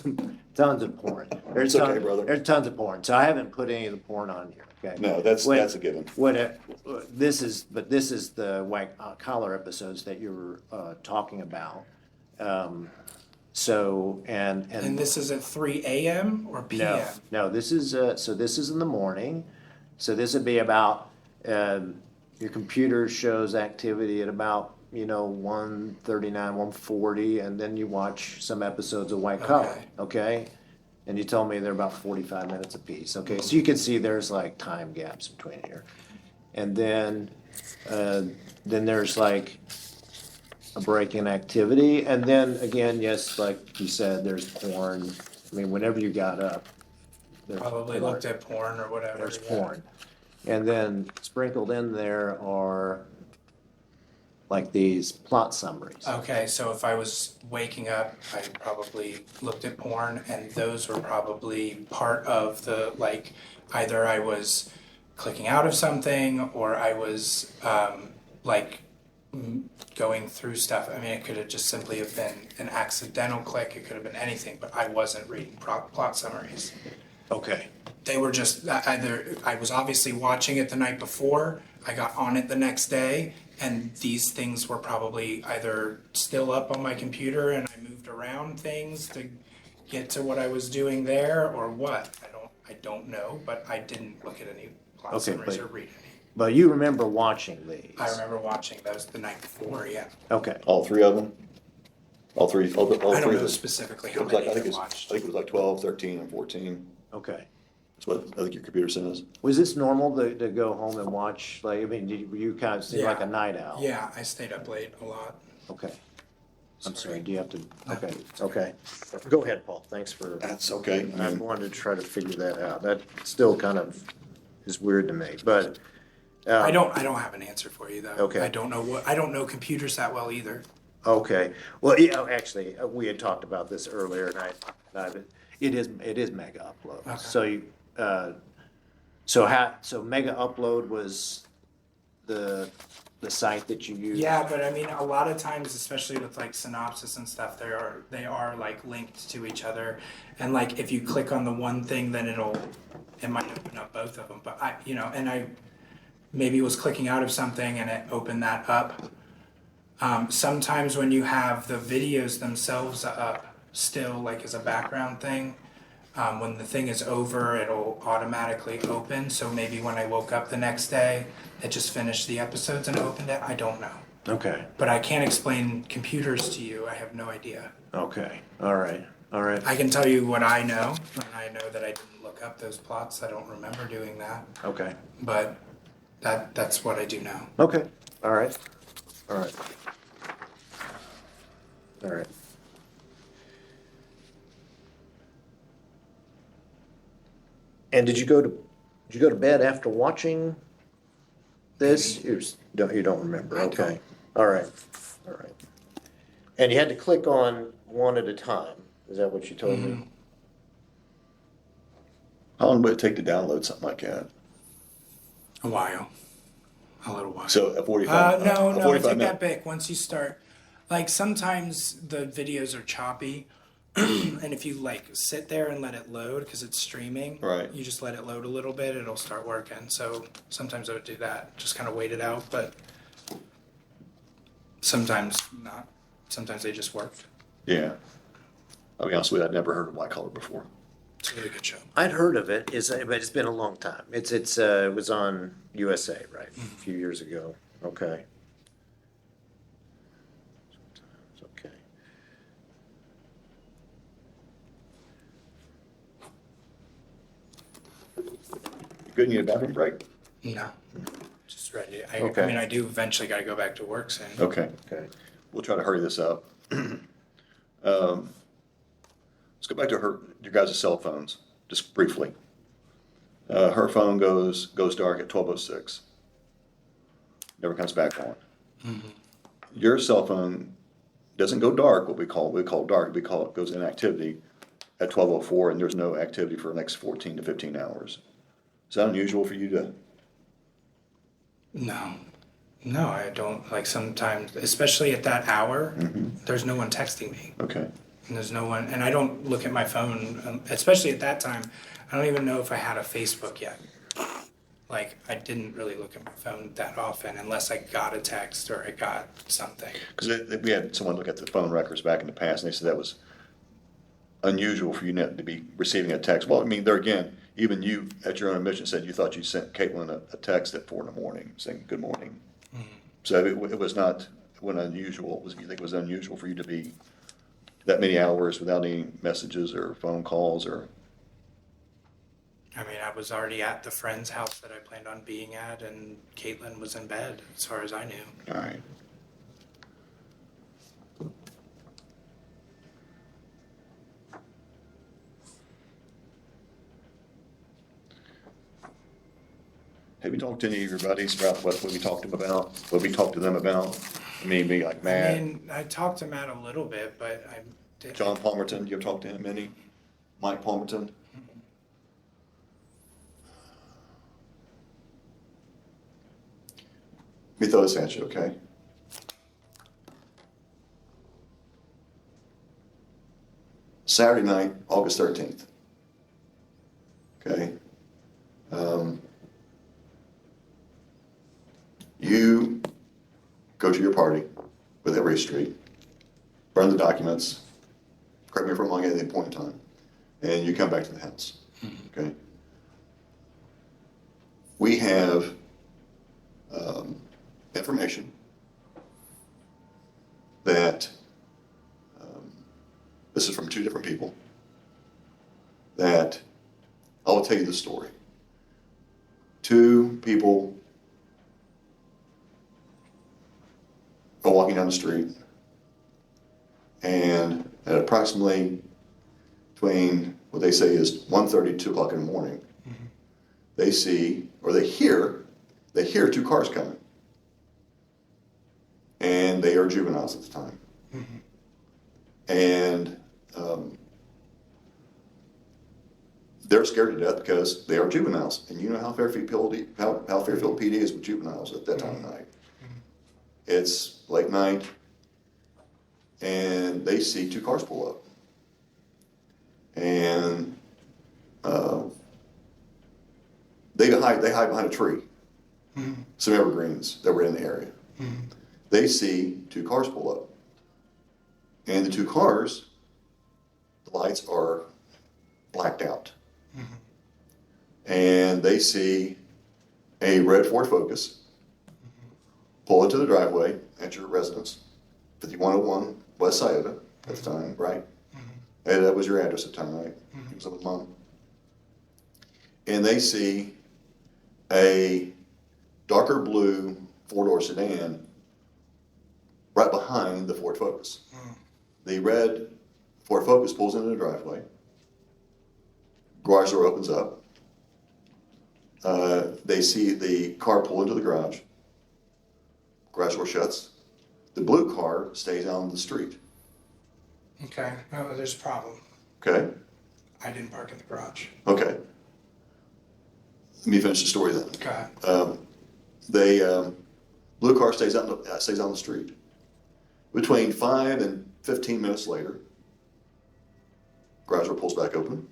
of porn. It's okay, brother. There's tons of porn, so I haven't put any of the porn on here, okay? No, that's a given. This is the White Collar episodes that you were talking about. So, And this is at 3 a.m. or p.m.? No, this is in the morning. So this would be about, your computer shows activity at about, 1:39, 1:40, and then you watch some episodes of White Collar, okay? And you told me they're about 45 minutes apiece, okay? So you can see there's like time gaps between here. And then there's like a break in activity, and then again, yes, like you said, there's porn. I mean, whenever you got up, there's Probably porn. looked at porn or whatever. There's yeah. porn. And then sprinkled in there are like these plot summaries. Okay, so if I was waking up, I probably looked at porn, and those were probably part of the, like, either I was clicking out of something or I was going through stuff. I mean, it could have just simply have been an accidental click. It could have been anything, but I wasn't reading plot summaries. Okay. They were just either I was obviously watching it the night before, I got on it the next day, and these things were probably either still up on my computer and I moved around things to get to what I was doing there or what. I don't know, but I didn't look at any plot summaries or read any. But you remember watching these? I remember watching those the night before, yeah. Okay. All three of them? All three I don't of know them? specifically It how was like, many I think I it's, I watched. think it was like 12, 13, and 14. Okay. That's what I think your computer says. Was this normal to go home and watch, like, I mean, were you kind of seem like a Yeah. night owl? Yeah, I stayed up late a lot. Okay. I'm sorry, Sorry. do you have to, No, okay, it's okay. okay. Go ahead, Paul, thanks for, That's okay. I I mean, wanted to try to figure that out. That still kind of is weird to me, but. I don't have an answer for you though. Okay. I don't know computers that well either. Okay, well, yeah, actually, we had talked about this earlier, and it is mega upload. Okay. So you, so mega upload was the site that you use? Yeah, but I mean, a lot of times, especially with like synopsis and stuff, they are like linked to each other, and like if you click on the one thing, then it might open up both of them. But I maybe was clicking out of something and it opened that up. Sometimes when you have the videos themselves up still, like as a background thing, when the thing is over, it'll automatically open. So maybe when I woke up the next day, it just finished the episodes and opened it. I don't know. Okay, But I can't explain computers to you. I have no idea. okay, all right. I can tell you what I know, and I know that I didn't look up those plots. I don't remember doing that. Okay, But that's what I do know. okay, all right, all right. All right. And did you go to bed after watching this? You don't remember, I okay. don't. All right, all right. And you had to click on one at a time, is that what you told me? how long would it take to download something like that? A while. A little while. So a 45? No, a it 45 took minute. that big. Once you start, like sometimes the videos are choppy, and if you like sit there and let it load because it's streaming, Right. you just let it load a little bit, it'll start working. So sometimes I would do that, just kind of wait it out, but sometimes not. Sometimes they just worked. Yeah. I'll be honest with you, I'd never heard of White Collar before. It's a really good show. I'd heard of it, but it's been a long time. It was on USA, right, a few years ago, okay. Okay. You good? Need a bathroom break? No, just ready. I Okay. mean, I do eventually got to go back to work soon. Okay. Okay. We'll try to hurry this up. Let's go back to your guys' cell phones, just briefly. Her phone goes dark at 12:06. Never comes back on. Your cell phone doesn't go dark, what we call dark. We call it goes inactivity at 12:04, and there's no activity for the next 14 to 15 hours. Is that unusual for you to? No, I don't. Like sometimes, especially at that hour, there's no one texting me. Okay. And there's no one, and I don't look at my phone, especially at that time. I don't even know if I had a Facebook yet. Like, I didn't really look at my phone that often unless I got a text or I got something. Because we had someone look at the phone records back in the past, and they said that was unusual for you not to be receiving a text. Well, I mean, there again, even you at your own admission said you thought you sent Caitlyn a text at 4 a.m. saying good morning. So it was not unusual. You think it was unusual for you to be that many hours without any messages or phone calls or? I mean, I was already at the friend's house that I planned on being at, and Caitlyn was in bed, as far as I knew. All right. Have you talked to any of your buddies about what we talked to them about? What we talked to them about? I mean, be like I Matt, mean, I talked to Matt a little bit, but I didn't. John Palmerton. You ever talked to him any? Mike Palmerton. Let me throw this at you, okay? Saturday night, August 13th. Okay? You go to your party with Every Street, burn the documents, correct me if I'm wrong at any point in time, and you come back to the house. Okay? We have information that this is from two different people, that I will tell you the story. Two people are walking down the street, and at approximately between what they say is 1:30 to 2 o'clock in the morning, they see, or they hear two cars coming. And they are juveniles at the time. And they're scared to death because they are juveniles. And you know how Fairfield PD is with juveniles at that time of night. It's late night, and they see two cars pull up. And they hide behind a tree, some evergreens that were in the area. They see two cars pull up. And the two cars, the lights are blacked out. And they see a red Ford Focus pull into the driveway at your residence, 5101 West Scioto at the time, right? And that was your address at the time, right? It was up with Mom. And they see a darker blue four-door sedan right behind the Ford Focus. The red Ford Focus pulls into the driveway. Garage door opens up. They see the car pull into the garage. Garage door shuts. The blue car stays out on the street. Okay, no, there's a problem. Okay? I didn't park in the garage. Okay. Let me finish the story then. Okay. Blue car stays on the street. Between 5 and 15 minutes later, garage door pulls back open.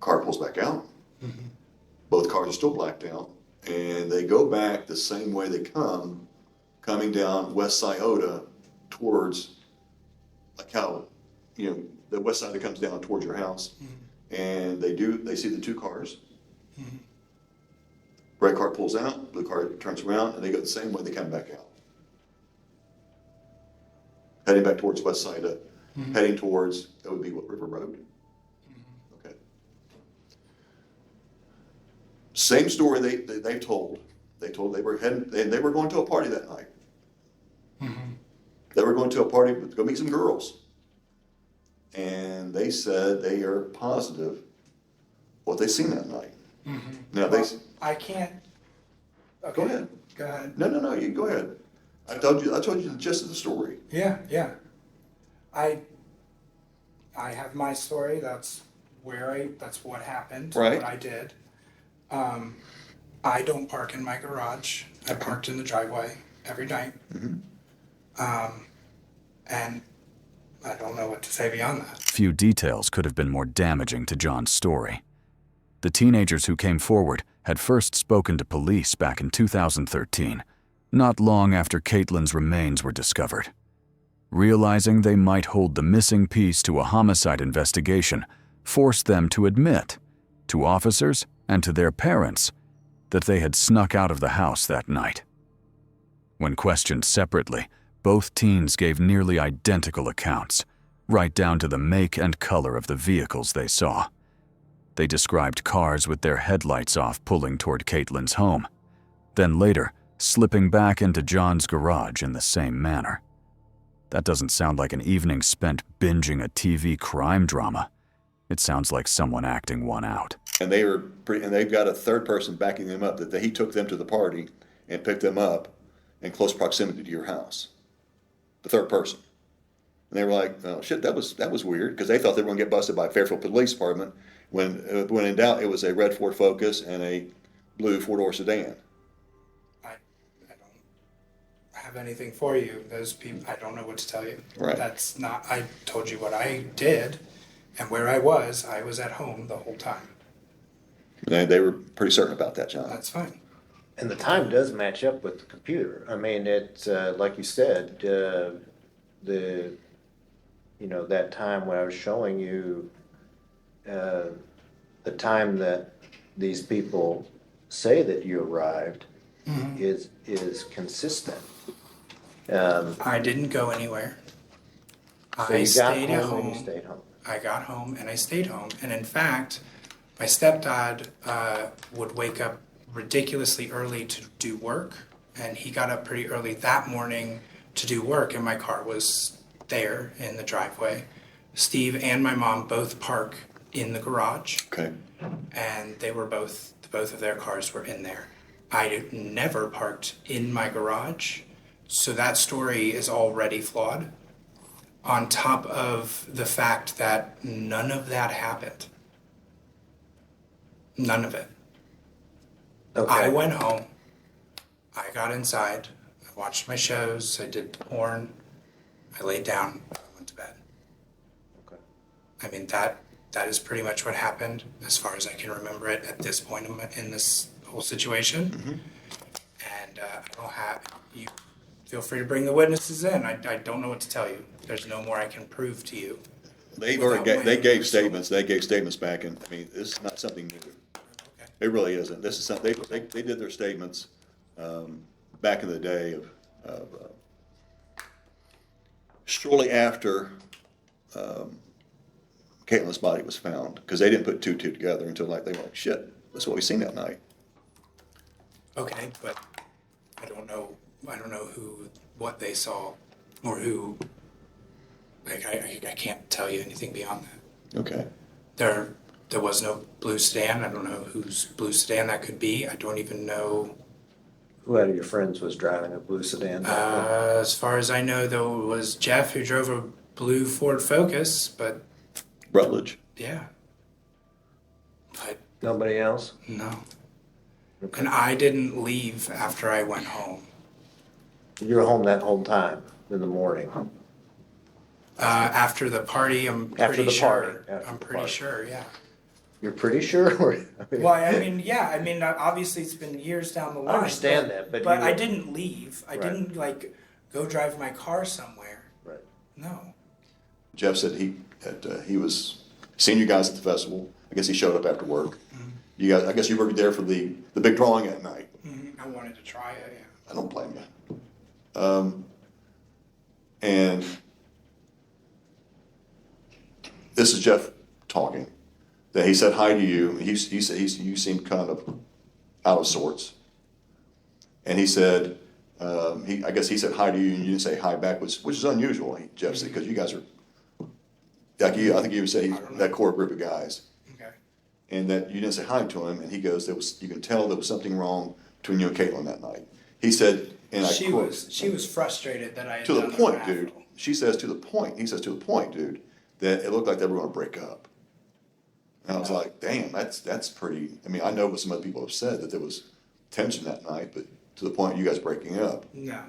Car pulls back out. Both cars are still blacked out, and they go back the same way they coming down West Scioto towards, like how, the west side that comes down towards your house. And they see the two cars. Red car pulls out, blue car turns around, and they go the same way they come back out. Heading back towards West Scioto, heading towards, that would be what, River Road? Okay. Same story they've told. They told they were going to a party that night. They were going to a party to go meet some girls. And they said they are positive what they seen that night. Now I can't. Okay. Go ahead. Go ahead. No, you go ahead. I told you the gist of the story. Yeah. I have my story. That's what happened. Right. What I did. I don't park in my garage. I parked in the driveway every night. And I don't know what to say beyond that. Few details could have been more damaging to John's story. The teenagers who came forward had first spoken to police back in 2013, not long after Caitlyn's remains were discovered. Realizing they might hold the missing piece to a homicide investigation forced them to admit, to officers and to their parents, that they had snuck out of the house that night. When questioned separately, both teens gave nearly identical accounts, right down to the make and color of the vehicles they saw. They described cars with their headlights off pulling toward Caitlyn's home, then later slipping back into John's garage in the same manner. That doesn't sound like an evening spent binging a TV crime drama. It sounds like someone acting one out. And they've got a third person backing them up, that he took them to the party and picked them up in close proximity to your house. The third person. And they were like, oh shit, that was weird, because they thought they were going to get busted by Fairfield Police Department. When in doubt, it was a red Ford Focus and a blue four-door sedan. I don't have anything for you. Those people, I don't know what to tell you. Right. That's not, I told you what I did and where I was at home the whole time. And they were pretty certain about that, John. That's fine. And the time does match up with the computer. I mean, it's like you said, that time when I was showing you the time that these people say that you arrived, is consistent. I didn't go anywhere. So I you got stayed at home and home. you stayed home. I got home and I stayed home. And in fact, my stepdad would wake up ridiculously early to do work. And he got up pretty early that morning to do work. And my car was there in the driveway. Steve and my mom both park in the garage. Okay. And they were both of their cars were in there. I never parked in my garage. So that story is already flawed. On top of the fact that none of that happened. None of it. Okay. I went home. I got inside. I watched my shows. I did porn. I laid down. I went to bed. Okay. I mean, that is pretty much what happened as far as I can remember it at this point in this whole situation. Mm-hmm. And I don't have, you feel free to bring the witnesses in. I don't know what to tell you. There's no more I can prove to you. They Without gave weighing statements. They gave statements back, and I mean, this is not something new. Okay. It really isn't. This is something they did their statements back in the day of shortly after Caitlyn's body was found, because they didn't put two together until they were like, shit, that's what we seen that night. Okay, but I don't know what they saw or who. Like I can't tell you anything beyond that. Okay. There was no blue sedan. I don't know whose blue sedan that could be. I don't even know. Who out of your friends was driving a blue sedan? back then? As far as I know, though, it was Jeff who drove a blue Ford Focus. But Rutledge. yeah, but Nobody else? no. Okay. And I didn't leave after I went home. You were home that whole time in the morning. After the party, I'm After pretty the sure. party, after I'm the pretty party. sure, yeah. You're pretty sure? Well, I mean, yeah. I mean, obviously, it's been years down the line. I understand that, but but you I were- didn't leave. I Right. didn't go drive my car somewhere. Right. No. Jeff said he was seeing you guys at the festival. I guess he showed up after work. Mm-hmm. You guys, I guess you were there for the big drawing at night. I wanted to try it. Yeah. I don't blame you. And this is Jeff talking. That he said hi to you. He said you seemed kind of out of sorts. And he said, I guess he said hi to you, and you didn't say hi back, which is unusual. Jeff said, because you guys are like you. I think you would say that core group of guys, Okay. and that you didn't say hi to him. And he goes, you can tell there was something wrong between you and Caitlyn that night. He said, and I She quote, was frustrated that I had to the done point, raffle. dude. She says to the point. He says to the point, dude, that it looked like they were going to break up. And I was like, damn, that's pretty. I mean, I know what some other people have said that there was tension that night, but to the point of you guys breaking up. No.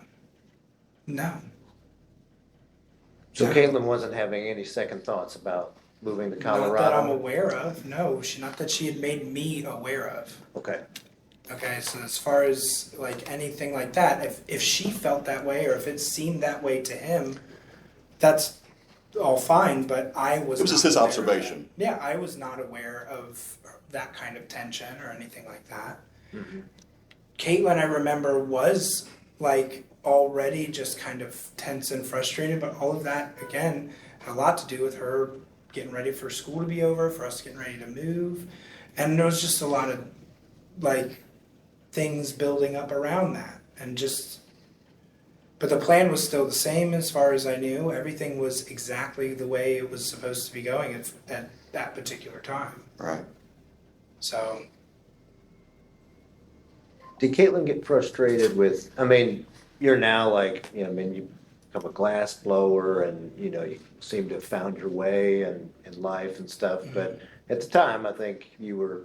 So Caitlyn wasn't having any second thoughts about moving to Colorado? Not that I'm aware of. No, not that she had made me aware of. Okay. Okay, so as far as anything like that, if she felt that way or if it seemed that way to him, that's all fine. But I was. It was just his observation. Yeah, I was not aware of that kind of tension or anything like that. Mm-hmm. Caitlyn, I remember, was already just kind of tense and frustrated, but all of that again had a lot to do with her getting ready for school to be over, for us getting ready to move, and there was just a lot of things building up around that, but the plan was still the same as far as I knew. Everything was exactly the way it was supposed to be going at that particular time. Right. So Did Caitlyn get frustrated with, I mean, you're now you become a glass blower and, you seem to have found your way in life and stuff. Mm-hmm. But at the time, I think you were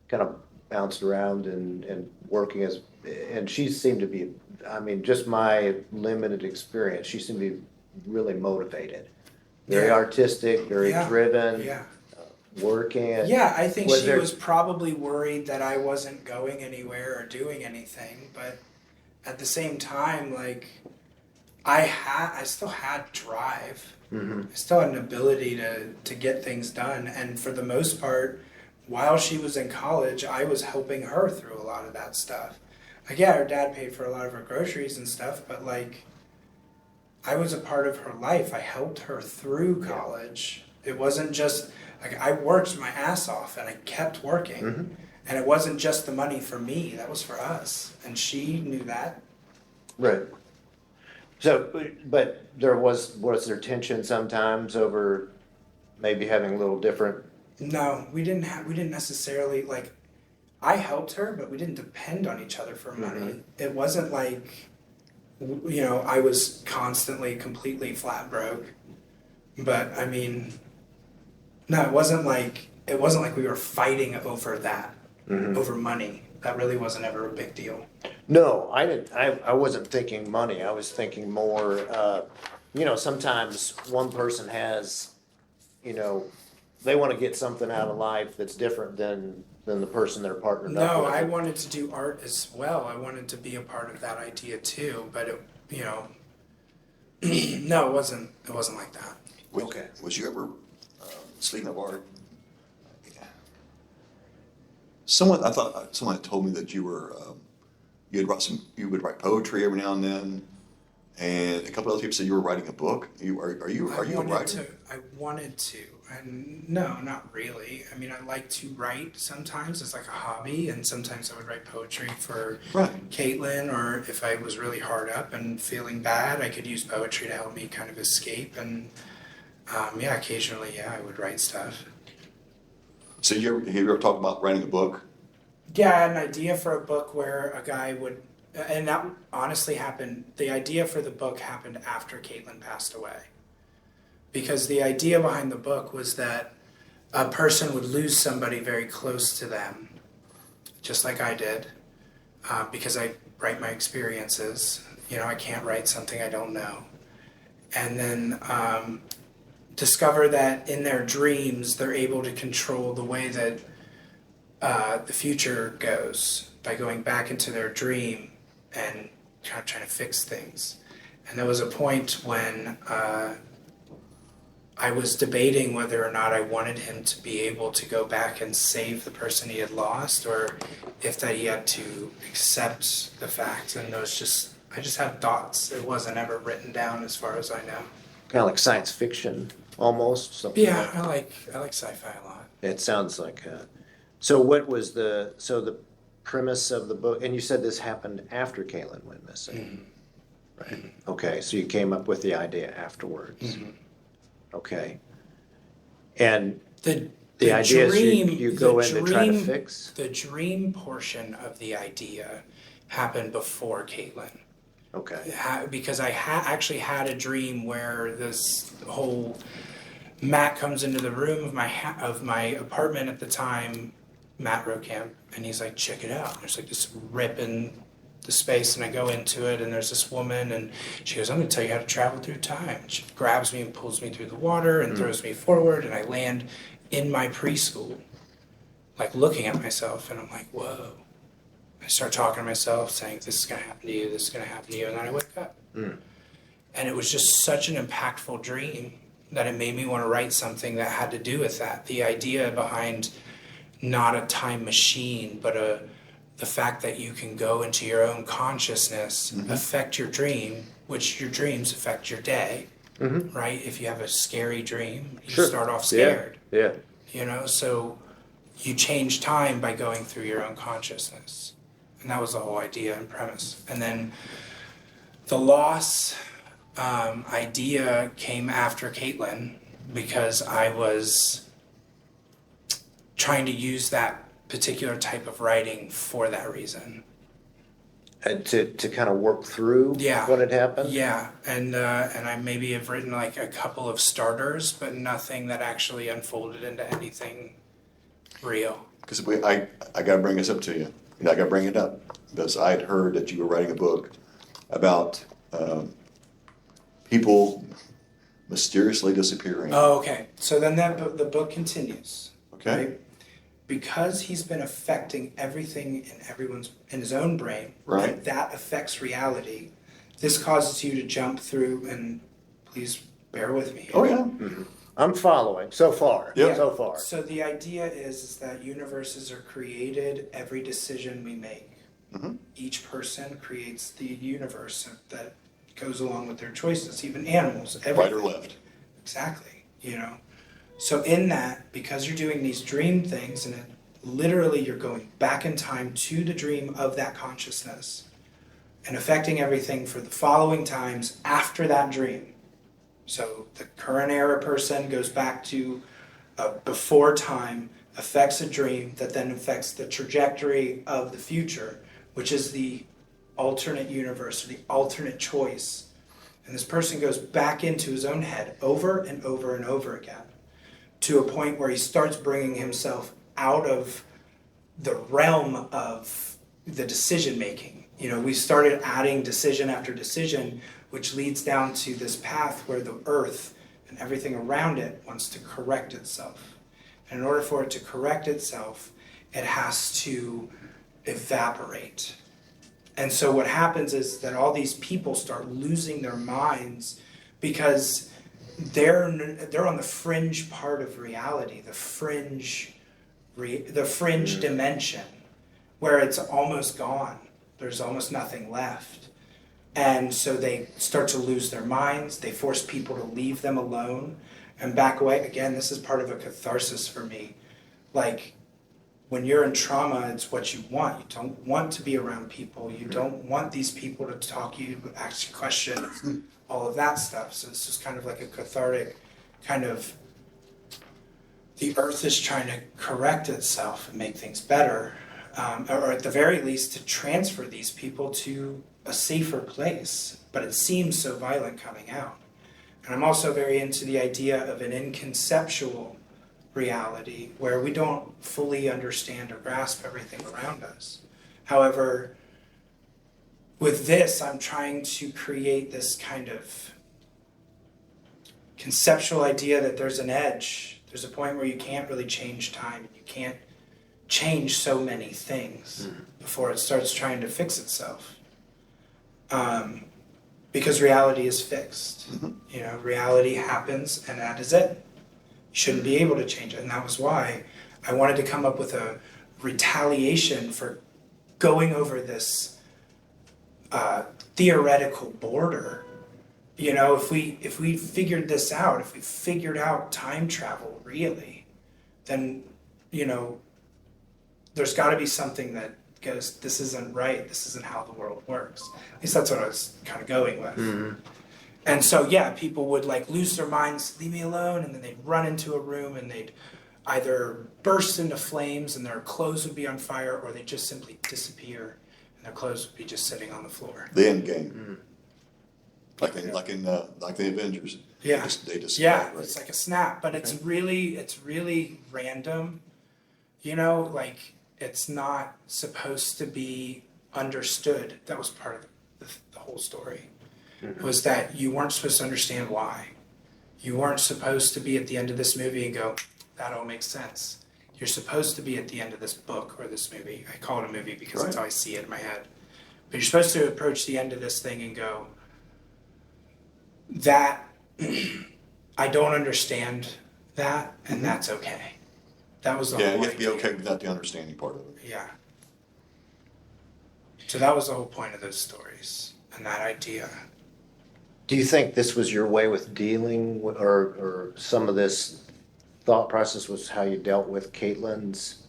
kind of bounced around and working and she seemed to be, just my limited experience, she seemed to be really motivated. Very Yeah. artistic, very Yeah. driven, yeah. working. Yeah, I think Was she there- was probably worried that I wasn't going anywhere or doing anything, but at the same time, I still had drive. Mm-hmm. I still had an ability to get things done, and for the most part, while she was in college, I was helping her through a lot of that stuff. like, yeah, her dad paid for a lot of her groceries and stuff, but like, I was a part of her life. I helped her through college. It wasn't just, like, I worked my ass off and I kept working. Mm-hmm. And it wasn't just the money for me, that was for us. And she knew that. Right. So, but was there tension sometimes over maybe having a little different? No, we didn't necessarily, like, I helped her, but we didn't depend on each other for money. Mm-hmm. It wasn't like, you know, I was constantly completely flat broke. But I mean, no, it wasn't like we were fighting over that, over money. That really wasn't ever a big deal. No, I didn't. I wasn't thinking money. I was thinking more. You know, sometimes one person has, you know, they want to get something out of life that's different than the person they're partnered up No, with. I wanted to do art as well. I wanted to be a part of that idea too. But it, you know, no, it wasn't. It wasn't like that. Okay. Was you ever, speaking of art, someone had told me that you were, you would write poetry every now and then, and a couple other people said you were writing a book. Are you a writer? I wanted to. And no, not really. I mean, I like to write sometimes. It's like a hobby, and sometimes I would write poetry for Caitlyn, or if I was really hard up and feeling bad, I could use poetry to help me kind of escape. And yeah, occasionally, yeah, I would write stuff. So have you ever talked about writing a book? Yeah, I had an idea for a book where a guy would, and that honestly happened, the idea for the book happened after Caitlyn passed away. Because the idea behind the book was that a person would lose somebody very close to them, just like I did, because I write my experiences. You know, I can't write something I don't know. And then discover that in their dreams, they're able to control the way that the future goes by going back into their dream and kind of trying to fix things. And there was a point when I was debating whether or not I wanted him to be able to go back and save the person he had lost, or if that he had to accept the fact. And I just had thoughts. It wasn't ever written down as far as I know. Kind of like science fiction, almost. Something Yeah, like. I like sci-fi a lot. It sounds like. So what was the premise of the book? And you said this happened after Caitlyn went missing, right? Okay, so you came up with the idea afterwards. Okay, and the idea dream, is you go in to try to fix. The dream portion of the idea happened before Caitlyn. Okay. Because I actually had a dream where this whole Matt comes into the room of my apartment at the time, Matt Rocamp, and he's like, check it out. There's like this rip in the space, and I go into it, and there's this woman, and she goes, I'm going to tell you how to travel through time. She grabs me and pulls me through the water and throws me forward, and I land in my preschool, like looking at myself, and I'm like, whoa. I start talking to myself, saying, this is going to happen to you, this is going to happen to you, and then I wake up. And it was just such an impactful dream that it made me want to write something that had to do with that. The idea behind not a time machine, but the fact that you can go into your own consciousness, affect your dream, which your dreams affect your day, right? If you have a scary dream, you start off scared. Yeah. You know, so you change time by going through your own consciousness. And that was the whole idea and premise. And then the loss idea came after Caitlyn, because I was trying to use that particular type of writing for that reason. And to kind of work through what had happened? Yeah, and I maybe have written like a couple of starters, but nothing that actually unfolded into anything real. Because I got to bring this up to you. I got to bring it up because I had heard that you were writing a book about people mysteriously disappearing. Oh, okay. So then the book continues. Okay. Right? Because he's been affecting everything in his own brain, Right. that affects reality. This causes you to jump through, and please bear with me. Oh yeah. I'm following so far. Yep. So far. So the idea is that universes are created every decision we make. Mhm. Each person creates the universe that goes along with their choices, even animals, everything. Right or left. Exactly, you know. So in that, because you're doing these dream things, and literally you're going back in time to the dream of that consciousness and affecting everything for the following times after that dream. So the current era person goes back to before time, affects a dream that then affects the trajectory of the future, which is the alternate universe or the alternate choice. And this person goes back into his own head over and over and over again to a point where he starts bringing himself out of the realm of the decision making. You know, we started adding decision after decision, which leads down to this path where the earth and everything around it wants to correct itself. And in order for it to correct itself, it has to evaporate. And so what happens is that all these people start losing their minds because they're on the fringe part of reality, the fringe dimension, where it's almost gone. There's almost nothing left. And so they start to lose their minds. They force people to leave them alone and back away. Again, this is part of a catharsis for me. Like, when you're in trauma, it's what you want. You don't want to be around people. You don't want these people to talk you, ask you questions, all of that stuff. So it's just kind of like a cathartic kind of, the earth is trying to correct itself and make things better. Or at the very least to transfer these people to a safer place. But it seems so violent coming out. And I'm also very into the idea of an inconceptual reality where we don't fully understand or grasp everything around us. However, with this, I'm trying to create this kind of conceptual idea that there's an edge. There's a point where you can't really change time. You can't change so many things before it starts trying to fix itself. Because reality is fixed. You know, reality happens and that is it. You shouldn't be able to change it. And that was why I wanted to come up with a retaliation for going over this theoretical border. You know, if we figured this out, if we figured out time travel really, then, you know, there's got to be something that goes, this isn't right, this isn't how the world works. At least that's what I was kind of going with. And so, yeah, people would like lose their minds, leave me alone, and then they'd run into a room and they'd either burst into flames and their clothes would be on fire, or they'd just simply disappear and their clothes would be just sitting on the floor. The end game. Like in the Avengers. Yeah. They just Yeah, right. it's like a snap, but it's really random. You know, like it's not supposed to be understood. That was part of the whole story. Was that you weren't supposed to understand why. You weren't supposed to be at the end of this movie and go, that all makes sense. You're supposed to be at the end of this book or this movie. I call it a movie because that's how I see it in my head. But you're supposed to approach the end of this thing and go, that, I don't understand that, and that's okay. That was the whole Yeah, you have to be idea. okay without the understanding part of it. Yeah. So that was the whole point of those stories and that idea. Do you think this was your way with dealing with, or some of this thought process was how you dealt with Caitlyn's,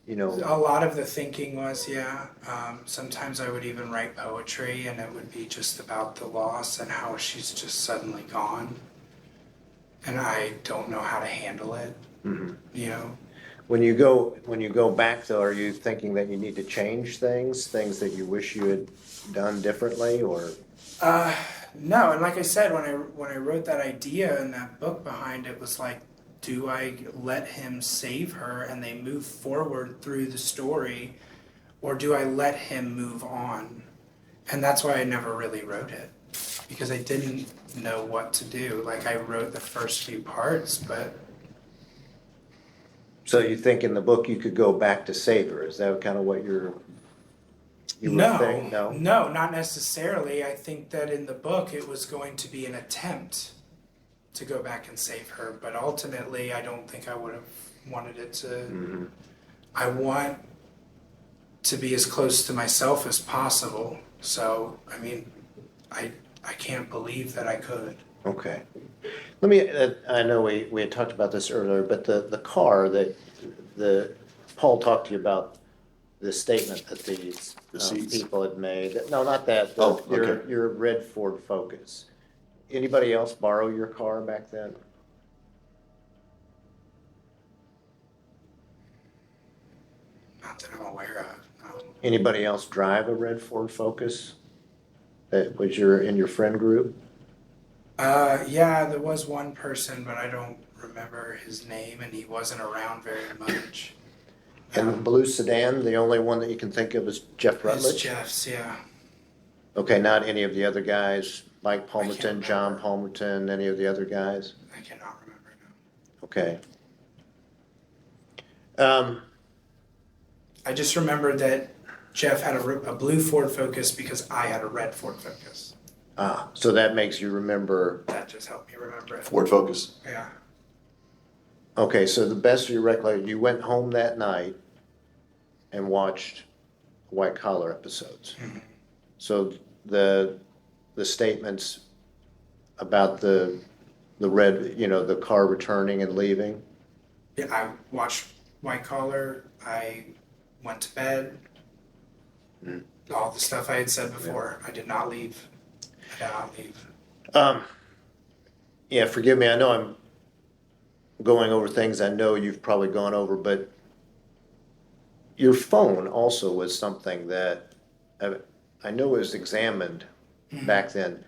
you know? A lot of the thinking was, sometimes I would even write poetry and it would be just about the loss and how she's just suddenly gone. And I don't know how to handle it, you know? When you go back though, are you thinking that you need to change things that you wish you had done differently, or? No, and like I said, when I wrote that idea and that book behind it was like, do I let him save her and they move forward through the story, or do I let him move on? And that's why I never really wrote it, because I didn't know what to do. Like I wrote the first few parts, but So you think in the book you could go back to save her? Is that kind of what you were thinking? No, not necessarily. I think that in the book it was going to be an attempt to go back and save her, but ultimately I don't think I would have wanted it to. I want to be as close to myself as possible. So, I mean, I can't believe that I could. Okay. Let me, I know we had talked about this earlier, but the car that, Paul talked to you about the statement that these The seats. people had made. No, not that. Oh, okay. Your red Ford Focus. Anybody else borrow your car back then? Not that I'm aware of, no. Anybody else drive a red Ford Focus that was in your friend group? Yeah, there was one person, but I don't remember his name, and he wasn't around very much. And the blue sedan, the only one that you can think of is Jeff It's Rutledge? Jeff's, yeah. Okay, not any of the other guys, Mike Palmerton, remember. John Palmerton, any of the other guys? I cannot remember now. Okay. I just remember that Jeff had a blue Ford Focus because I had a red Ford Focus. So that makes you remember, That just helped me remember it. Ford Focus. Yeah. okay, so the best of your recollection, you went home that night and watched White Collar episodes. Mm-hmm. So the statements about the red, the car returning and leaving, Yeah, I watched White Collar. I went to bed. All the stuff I had said before. I did not leave. I did not leave. yeah, forgive me, I know I'm going over things I know you've probably gone over, but your phone also was something that I know was examined back then.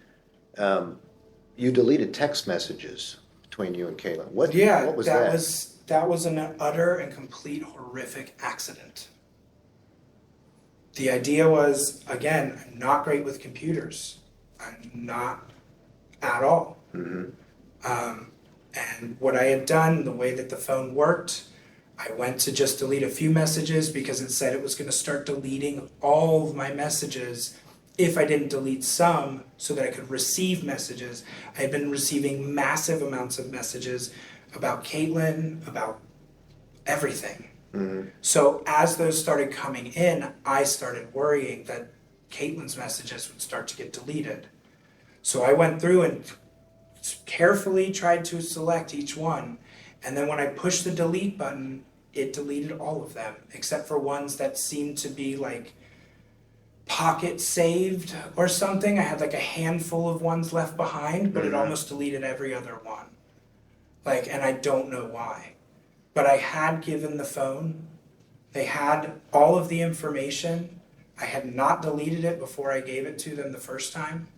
You deleted text messages between you and Caitlyn. What was that? That was an utter and complete horrific accident. The idea was, again, I'm not great with computers. I'm not at all. And what I had done, the way that the phone worked, I went to just delete a few messages because it said it was going to start deleting all of my messages if I didn't delete some so that I could receive messages. I had been receiving massive amounts of messages about Caitlyn, about everything. So as those started coming in, I started worrying that Caitlyn's messages would start to get deleted. So I went through and carefully tried to select each one. And then when I pushed the delete button, it deleted all of them, except for ones that seemed to be like pocket saved or something. I had like a handful of ones left behind, but it almost deleted every other one. And I don't know why. But I had given the phone. They had all of the information. I had not deleted it before I gave it to them the first time.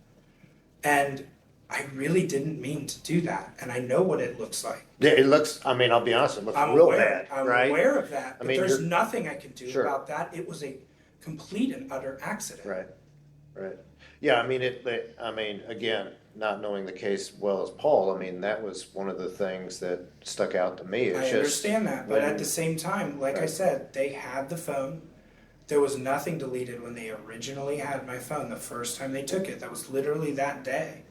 And I really didn't mean to do that. And I know what it looks like. Yeah, it looks, I mean, I'll be honest, it looks I'm real aware. bad, I'm right? aware of that. But mean, there's you're- nothing I can do Sure. about that. It was a complete and utter accident. Right. Yeah, I mean, again, not knowing the case well as Paul, I mean, that was one of the things that stuck out to me. It's I just understand that, but when- at the same time, like I Right. said, they had the phone. There was nothing deleted when they originally had my phone the first time they took it. That was literally that day.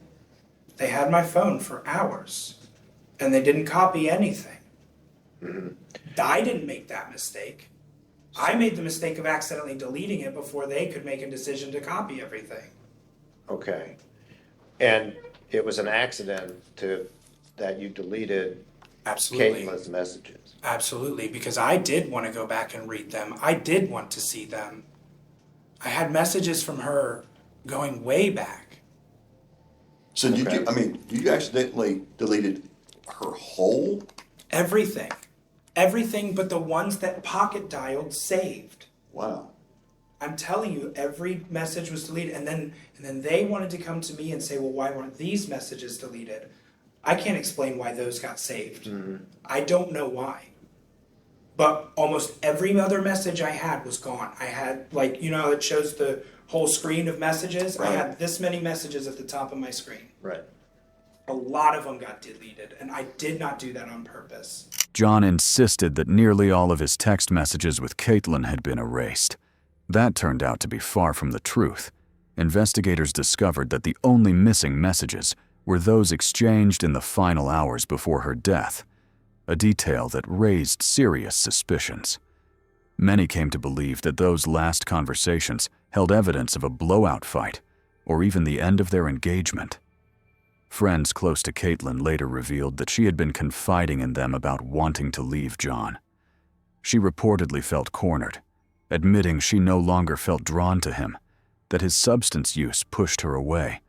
They had my phone for hours, and they didn't copy anything. I didn't make that mistake. I made the mistake of accidentally deleting it before they could make a decision to copy everything. Okay. And it was an accident that you deleted Absolutely. Caitlyn's messages. Absolutely, because I did want to go back and read them. I did want to see them. I had messages from her going way back. So you accidentally deleted her whole? Everything. Everything but the ones that pocket dialed saved. Wow. I'm telling you, every message was deleted. And then they wanted to come to me and say, well, why weren't these messages deleted? I can't explain why those got saved. I don't know why. But almost every other message I had was gone. I had, it shows the whole screen of messages. Right. I had this many messages at the top of my screen. Right. A lot of them got deleted, and I did not do that on purpose. John insisted that nearly all of his text messages with Caitlyn had been erased. That turned out to be far from the truth. Investigators discovered that the only missing messages were those exchanged in the final hours before her death, a detail that raised serious suspicions. Many came to believe that those last conversations held evidence of a blowout fight, or even the end of their engagement. Friends close to Caitlyn later revealed that she had been confiding in them about wanting to leave John. She reportedly felt cornered, admitting she no longer felt drawn to him, that his substance use pushed her away,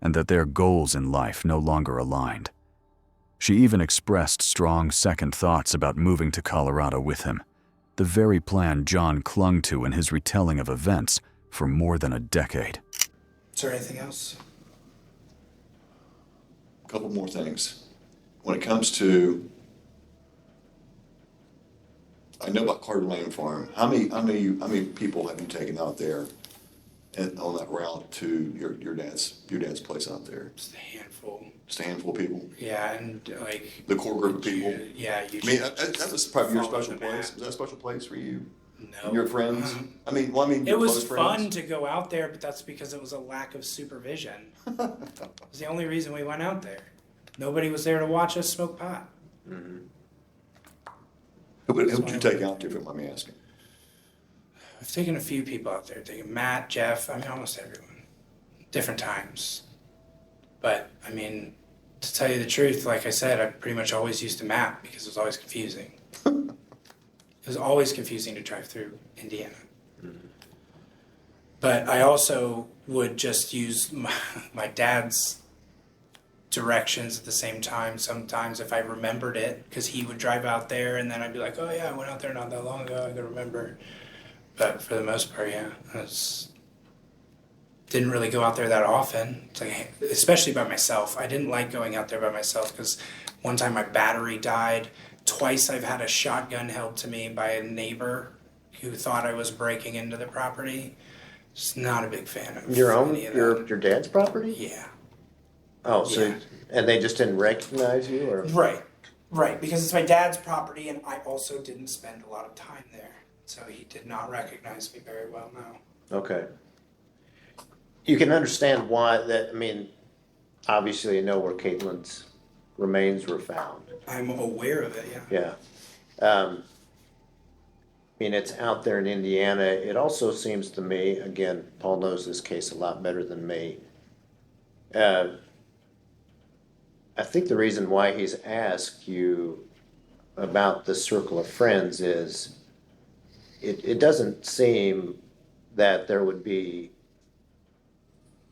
and that their goals in life no longer aligned. She even expressed strong second thoughts about moving to Colorado with him, the very plan John clung to in his retelling of events for more than a decade. Is there anything else? A couple more things. When it comes to, I know about Carter Lane Farm. How many people have you taken out there on that route to your dad's place out there? Just a handful. Just a handful of people. Yeah, and like The core group of people. Yeah, I mean, that was probably your special place. Is that a special place for you? No. And your friends? It your was close friends? fun to go out there, but that's because it was a lack of supervision. It was the only reason we went out there. Nobody was there to watch us smoke pot. Who would you take out there, if you don't mind me asking? I've taken a few people out there. Taken Matt, Jeff, almost everyone. Different times. But, to tell you the truth, like I said, I pretty much always used a map because it was always confusing. It was always confusing to drive through Indiana. But I also would just use my dad's directions at the same time sometimes if I remembered it, because he would drive out there and then I'd be like, oh yeah, I went out there not that long ago, I can remember. But for the most part, yeah, didn't really go out there that often. It's like, especially by myself. I didn't like going out there by myself because one time my battery died. Twice I've had a shotgun held to me by a neighbor who thought I was breaking into the property. Just not a big fan of any of that. your dad's property? Yeah. Oh, so, Yeah. and they just didn't recognize you, or? Right, because it's my dad's property and I also didn't spend a lot of time there. So he did not recognize me very well, no. Okay. You can understand why obviously you know where Caitlyn's remains were found. I'm aware of it, yeah. Yeah. It's out there in Indiana. It also seems to me, again, Paul knows this case a lot better than me. I think the reason why he's asked you about the circle of friends is it doesn't seem that there would be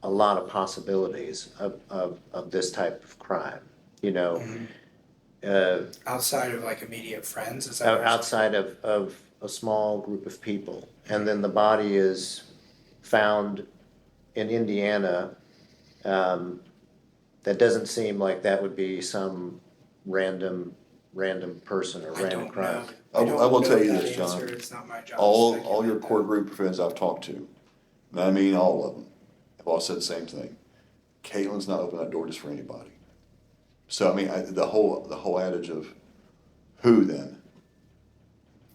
a lot of possibilities of this type of crime, Outside of like immediate friends, is that what you're saying? outside of a small group of people. And then the body is found in Indiana. That doesn't seem like that would be some random person or random crime. I will tell you this, John. John. It's not my job. All your core group of friends I've talked to, and I mean all of them, have all said the same thing. Caitlyn's not opening that door just for anybody. So the whole adage of who then?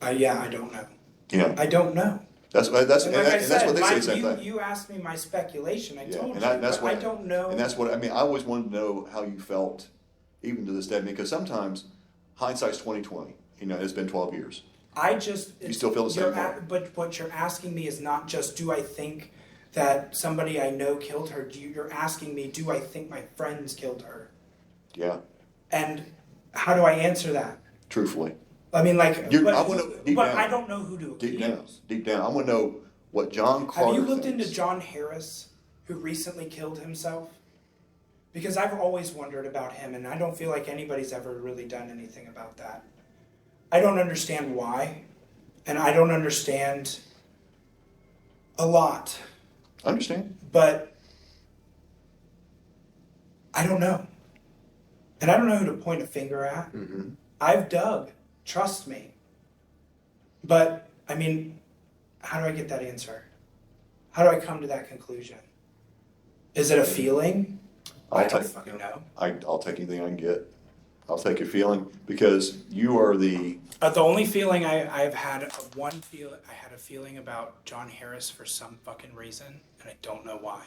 Yeah, I don't know. Yeah. I don't know. That's And like what I they said, say the same thing. you asked me my speculation. I Yeah, told and you, that's but what I don't know. And that's what I always wanted to know how you felt, even to this day. Because sometimes hindsight's 20/20. It's been 12 years. You still feel the same way? But what you're asking me is not just do I think that somebody I know killed her. You're asking me, do I think my friends killed her? Yeah. And how do I answer that? Truthfully. I mean, like, I wanna know deep down. I don't know who to accuse. Deep down, I want to know what John Carter Have you looked thinks. into John Harris, who recently killed himself? Because I've always wondered about him, and I don't feel like anybody's ever really done anything about that. I don't understand why, and I don't understand a lot, I understand. but I don't know. And I don't know who to point a finger at. Mm-hmm. I've dug, trust me. But, how do I get that answer? How do I come to that conclusion? Is it a feeling? I don't fucking know. I'll take anything I can get. I'll take your feeling because you are the. The only feeling I've had, I had a feeling about John Harris for some fucking reason, and I don't know why.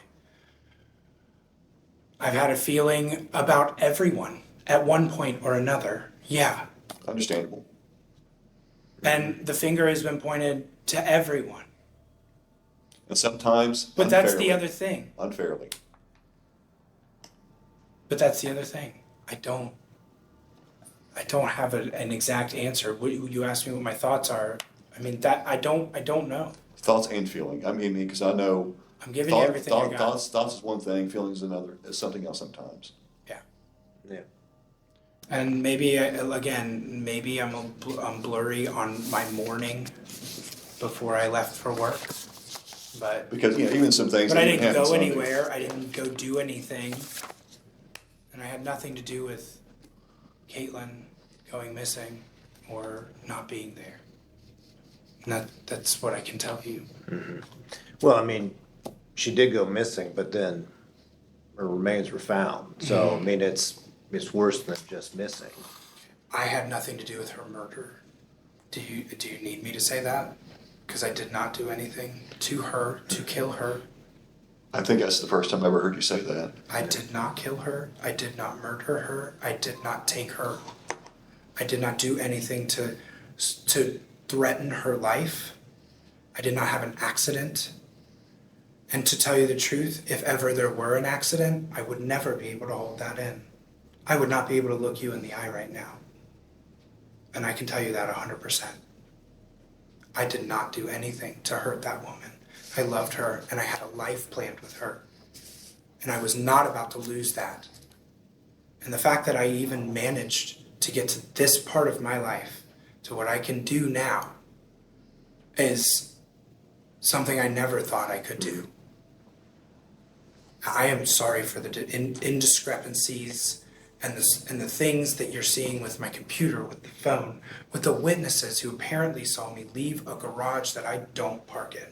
I've had a feeling about everyone at one point or another. Yeah. Understandable. And the finger has been pointed to everyone. And sometimes But that's the unfairly. other thing. Unfairly. But that's the other thing. I don't have an exact answer. You asked me what my thoughts are. I mean, that I don't know. Thoughts and feeling. I mean, because I know I'm giving you everything I got. thoughts is one thing, feelings is another, is something else sometimes. Yeah. Yeah. And maybe, maybe I'm blurry on my morning before I left for work. But Because, even some things. But I that didn't happen go Sunday. anywhere. I didn't go do anything. And I had nothing to do with Caitlyn going missing or not being there. And that's what I can tell you. Well, I mean, she did go missing, but then her remains were found. So, I mean, it's worse than just missing. I had nothing to do with her murder. Do you need me to say that? Because I did not do anything to her to kill her. I think that's the first time I ever heard you say that. I did not kill her. I did not murder her. I did not take her. I did not do anything to threaten her life. I did not have an accident. And to tell you the truth, if ever there were an accident, I would never be able to hold that in. I would not be able to look you in the eye right now. And I can tell you that 100%. I did not do anything to hurt that woman. I loved her and I had a life planned with her. And I was not about to lose that. And the fact that I even managed to get to this part of my life, to what I can do now, is something I never thought I could do. I am sorry for the indiscrepancies and the things that you're seeing with my computer, with the phone, with the witnesses who apparently saw me leave a garage that I don't park in.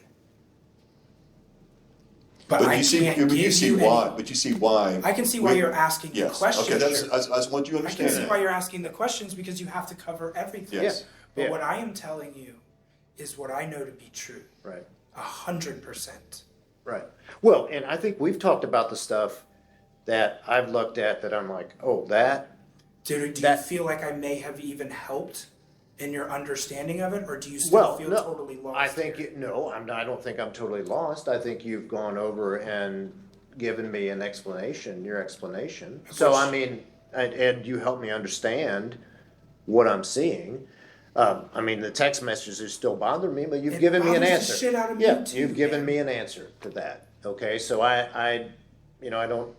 But I you see, can't but give you see you why. any. But you see why. I can see why you're asking the Yes. questions. Okay. That's, Sure. I just want you to I understand can see that. why you're asking the questions because you have to cover everything. Yes. But Yeah. what I am telling you is what I know to be true. Right. 100%. Right. Well, and I think we've talked about the stuff that I've looked at that I'm like, oh, that. Do you That- feel like I may have even helped in your understanding of it, or do you still feel totally lost? I think here? I don't think I'm totally lost. I think you've gone over and given me an explanation, your explanation. So course. I mean, and you helped me understand what I'm seeing. I mean, the text messages still bother me, but you've It given me an bothers the answer. shit out of me Yeah, too, you've given man. me an answer to that. Okay, so I don't.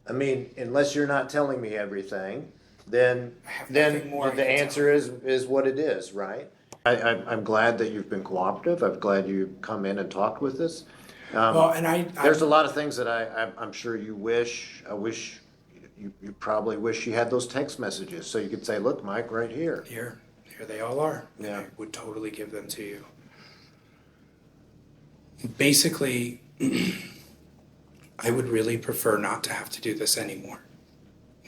I mean, unless you're not telling me everything, then I have nothing more I the can answer is what it is, right? I'm glad that you've been cooperative. I'm glad you come in and talked with us. Well, and There's a lot of things that I'm sure you wish. You probably wish you had those text messages so you could say, "Look, Mike, right here." here they all are. And Yeah. I would totally give them to you. Basically, I would really prefer not to have to do this anymore.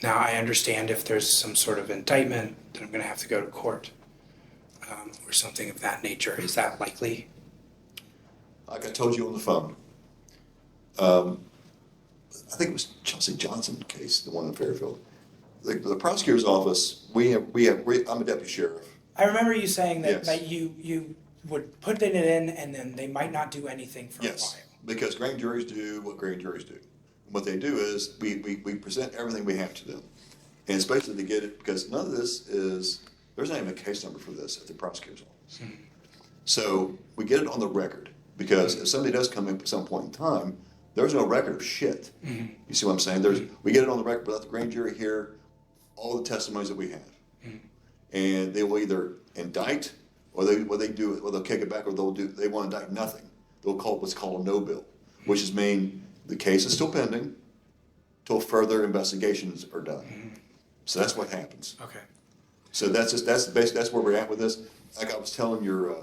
Now, I understand if there's some sort of indictment, then I'm going to have to go to court or something of that nature. Is that likely? Like I told you on the phone, I think it was Chelsea Johnson case, the one in Fairfield. The prosecutor's office, I'm a deputy sheriff. I remember you saying that, Yes. that you would put it in and then they might not do anything for a Yes, while. because grand juries do what grand juries do. What they do is we present everything we have to them. And it's basically to get it, because none of this is, there's not even a case number for this at the prosecutor's office. So we get it on the record, because if somebody does come in at some point in time, there's no record of shit. You see what I'm saying? We get it on the record, but let the grand jury hear all the testimonies that we have. And they will either indict, or they'll kick it back, or they won't indict nothing. They'll call it what's called a no bill, which is mean the case is still pending till further investigations are done. So that's what happens. Okay. So that's where we're at with this. Like I was telling your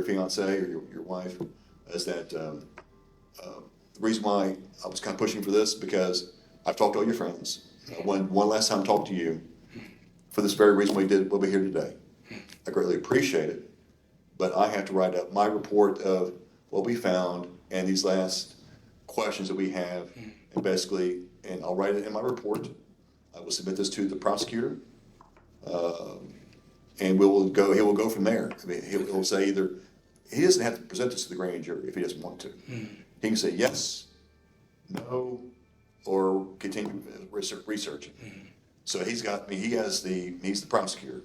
fiance or your wife, is that the reason why I was kind of pushing for this, because I've talked to all your friends. One last time I talked to you, for this very reason we did what we're here today. I greatly appreciate it, but I have to write up my report of what we found and these last questions that we have, and I'll write it in my report. I will submit this to the prosecutor, and he will go from there. I mean, he'll say either, he doesn't have to present this to the grand jury if he doesn't want to. He can say yes, no, or continue researching. So he's the prosecutor.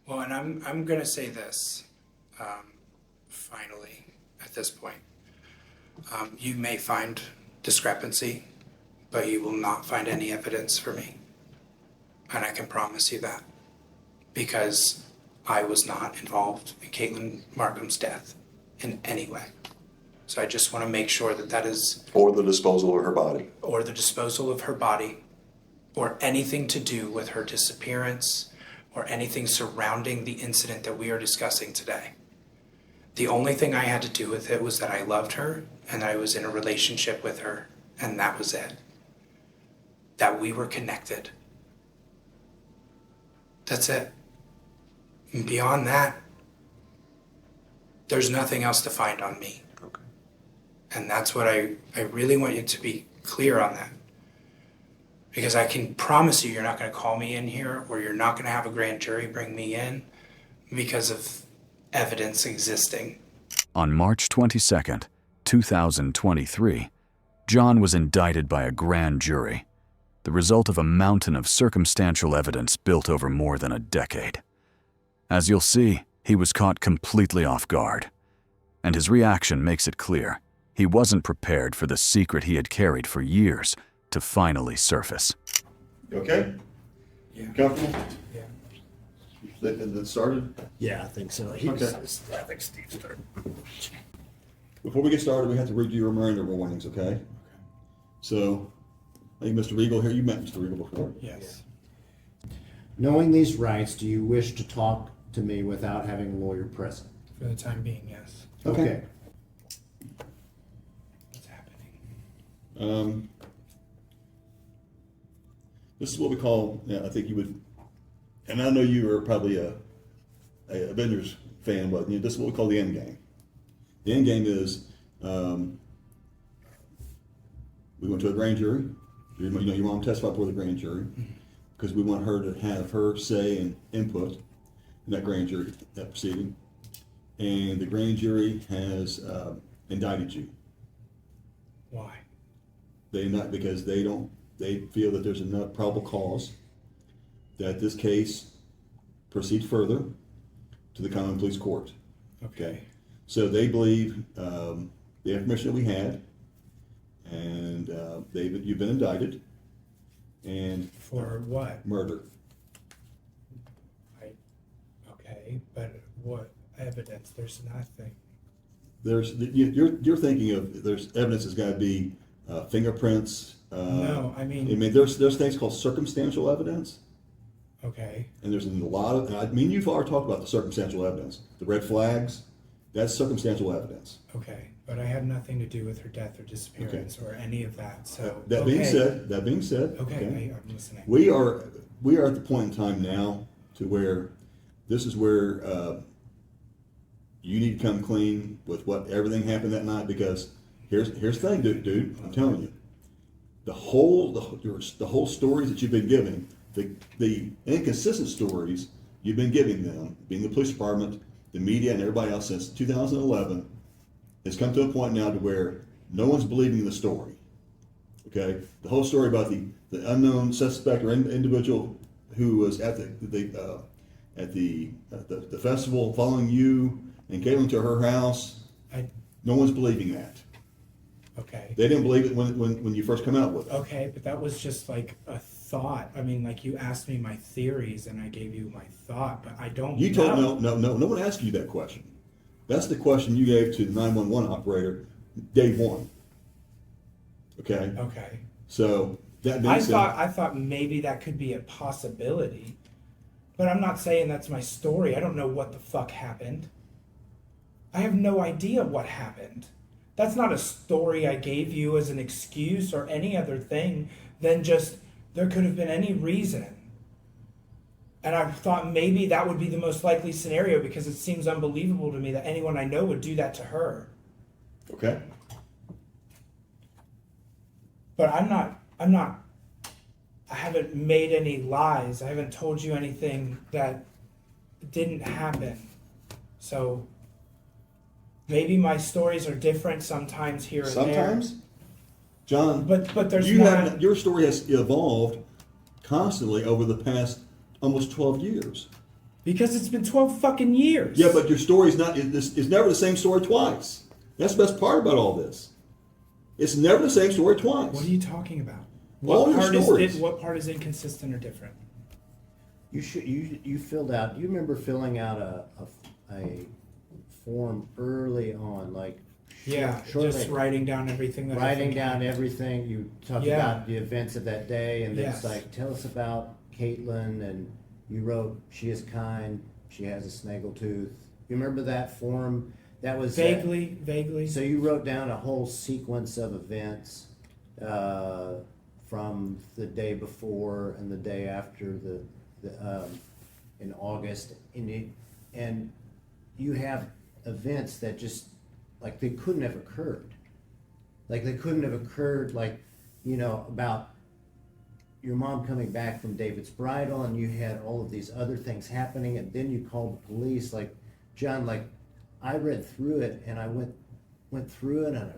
Well, and I'm going to say this, finally, at this point. You may find discrepancy, but you will not find any evidence for me. And I can promise you that. Because I was not involved in Caitlyn Markham's death in any way. So I just want to make sure that that is... Or the disposal of her body. Or the disposal of her body, or anything to do with her disappearance, or anything surrounding the incident that we are discussing today. The only thing I had to do with it was that I loved her, and I was in a relationship with her, and that was it. That we were connected. That's it. And beyond that, there's nothing else to find on me. Okay. And that's what I really want you to be clear on that. Because I can promise you're not going to call me in here, or you're not going to have a grand jury bring me in because of evidence existing. On March 22nd, 2023, John was indicted by a grand jury, the result of a mountain of circumstantial evidence built over more than a decade. As you'll see, he was caught completely off guard, and his reaction makes it clear he wasn't prepared for the secret he had carried for years to finally surface. You okay? Yeah. Comfortable? Yeah. That started? Yeah, I think so. Okay. I think Steve started. Before we get started, we have to read you your miranda warnings, okay? So, I think Mr. Regal here, you met Mr. Regal before. Yes. Knowing these rights, do you wish to talk to me without having a lawyer present? For the time being, yes. Okay. What's happening? This is what we call, I think you would, and I know you are probably a Avengers fan, but this is what we call the end game. The end game is, we went to a grand jury. Your mom testified before the grand jury because we want her to have her say and input in that grand jury, that proceeding. And the grand jury has indicted you. Why? Because they feel that there's enough probable cause that this case proceed further to the common police court. Okay. So they believe the information that we had, and you've been indicted, and For what? murder. Okay, but what evidence? There's nothing. You're thinking of there's evidence that's got to be fingerprints. No, I mean. There's things called circumstantial evidence. Okay. And there's a lot of, you've already talked about the circumstantial evidence. The red flags, that's circumstantial evidence. Okay, but I have nothing to do with her death or disappearance or any of that. So That being said, Okay, I'm listening. we are at the point in time now to where this is where you need to come clean with what everything happened that night, because here's the thing, dude, I'm telling you, the whole stories that you've been giving, the inconsistent stories you've been giving them, being the police department, the media, and everybody else since 2011, has come to a point now to where no one's believing the story. Okay, the whole story about the unknown suspect or individual who was at the festival following you and Caitlyn to her house. No one's believing that. Okay. They didn't believe it when you first come out with it. Okay, but that was just like a thought. I mean, like you asked me my theories and I gave you my thought, but I don't You know. told no one asked you that question. That's the question you gave to the 911 operator day one. Okay. Okay. So that being said, I thought maybe that could be a possibility, but I'm not saying that's my story. I don't know what the fuck happened. I have no idea what happened. That's not a story I gave you as an excuse or any other thing than just there could have been any reason. And I thought maybe that would be the most likely scenario because it seems unbelievable to me that anyone I know would do that to her. okay. But I haven't made any lies. I haven't told you anything that didn't happen. So maybe my stories are different sometimes here and Sometimes, John, But there's you not. have your story has evolved constantly over the past almost 12 years. Because it's been 12 fucking years. Yeah, but your story's not. It's never the same story twice. That's the best part about all this. It's never the same story twice. What are you talking about? All your stories. What part is inconsistent or different? You filled out. Do you remember filling out a form early on, like Yeah, shortly, just writing down everything that I writing think down happened. everything? You talked Yeah. about the events of that day, and Yes. it's like, tell us about Caitlyn, and you wrote, she is kind, she has a snaggletooth. You remember that form? That was Vaguely. So you wrote down a whole sequence of events from the day before and the day after in August, and you have events that just like they couldn't have occurred. Like they couldn't have occurred, like, you know, about your mom coming back from David's bridal, and you had all of these other things happening, and then you called the police. Like, John, like, I read through it, and I went through it, and I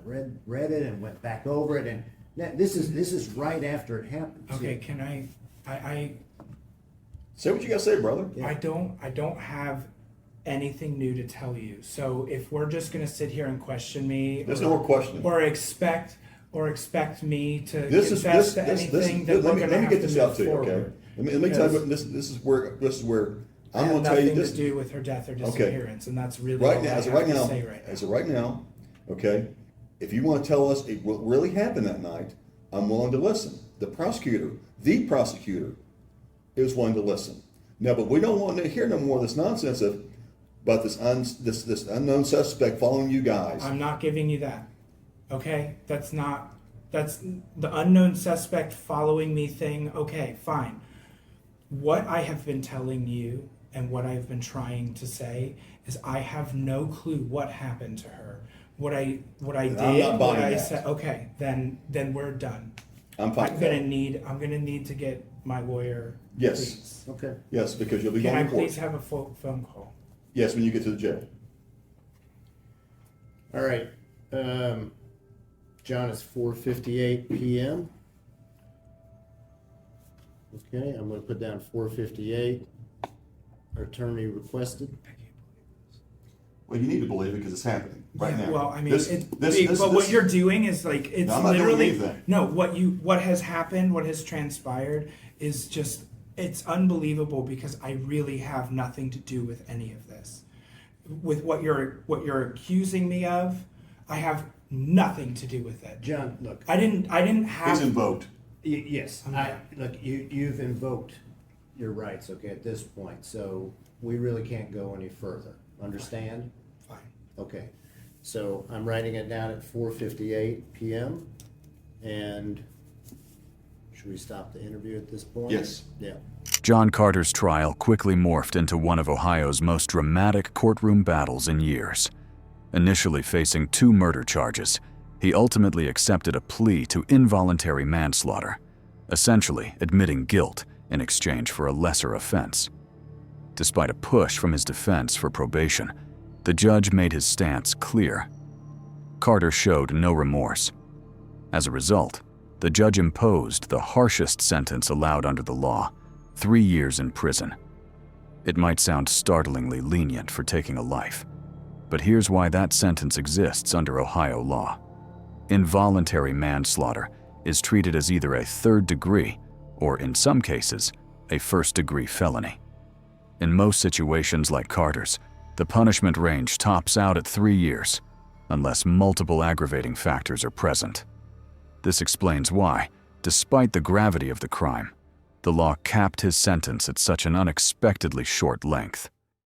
read it, and went back over it, and this is right after it happened. Okay, can I Say what you got to say, brother. Yeah. I don't have anything new to tell you. So if we're just gonna sit here and question me, There's no more questioning. or expect me to This is confess this. to This. anything, then Let we're me gonna have get to this move out to you, okay? forward. Let me tell you. Because This is where I'm It going had to tell you nothing this. to do with her death or Okay. disappearance, and that's really Right all now, I as of have right to now, say right now. as of right now, okay. If you want to tell us what really happened that night, I'm willing to listen. The prosecutor is willing to listen. No, but we don't want to hear no more of this nonsense about this unknown suspect following you guys. I'm not giving you that. Okay? That's the unknown suspect following me thing. Okay, fine. What I have been telling you and what I've been trying to say is I have no clue what happened to her. What I did, not buying what I that. said. Okay, then we're done. I'm fine. I'm gonna need to get my lawyer. Yes. Please. Okay. Yes, because you'll be Can going I to court. please have a phone call? Yes, when you get to the jail. All right. John, it's 4:58 p.m. Okay, I'm going to put down 4:58. Attorney requested. Well, you need to believe it because it's happening right Yeah, now. well, I mean, This- what you're doing is like it's No, I'm not doing literally anything. no. What has happened, what has transpired, is just it's unbelievable because I really have nothing to do with any of this. With what you're accusing me of, I have nothing to do with it. John, look. I didn't have. He's invoked. Yes, Okay. look, you've invoked your rights, okay, at this point, so we really can't go any further. Understand? Fine. Okay, so I'm writing it down at 4:58 p.m. And should we stop the interview at this point? Yes. Yeah. John Carter's trial quickly morphed into one of Ohio's most dramatic courtroom battles in years. Initially facing 2 murder charges, he ultimately accepted a plea to involuntary manslaughter, essentially admitting guilt in exchange for a lesser offense. Despite a push from his defense for probation, the judge made his stance clear. Carter showed no remorse. As a result, the judge imposed the harshest sentence allowed under the law, 3 years in prison. It might sound startlingly lenient for taking a life, but here's why that sentence exists under Ohio law. Involuntary manslaughter is treated as either a 3rd degree or, in some cases, a 1st degree felony. In most situations like Carter's, the punishment range tops out at 3 years, unless multiple aggravating factors are present. This explains why, despite the gravity of the crime, the law capped his sentence at such an unexpectedly short length.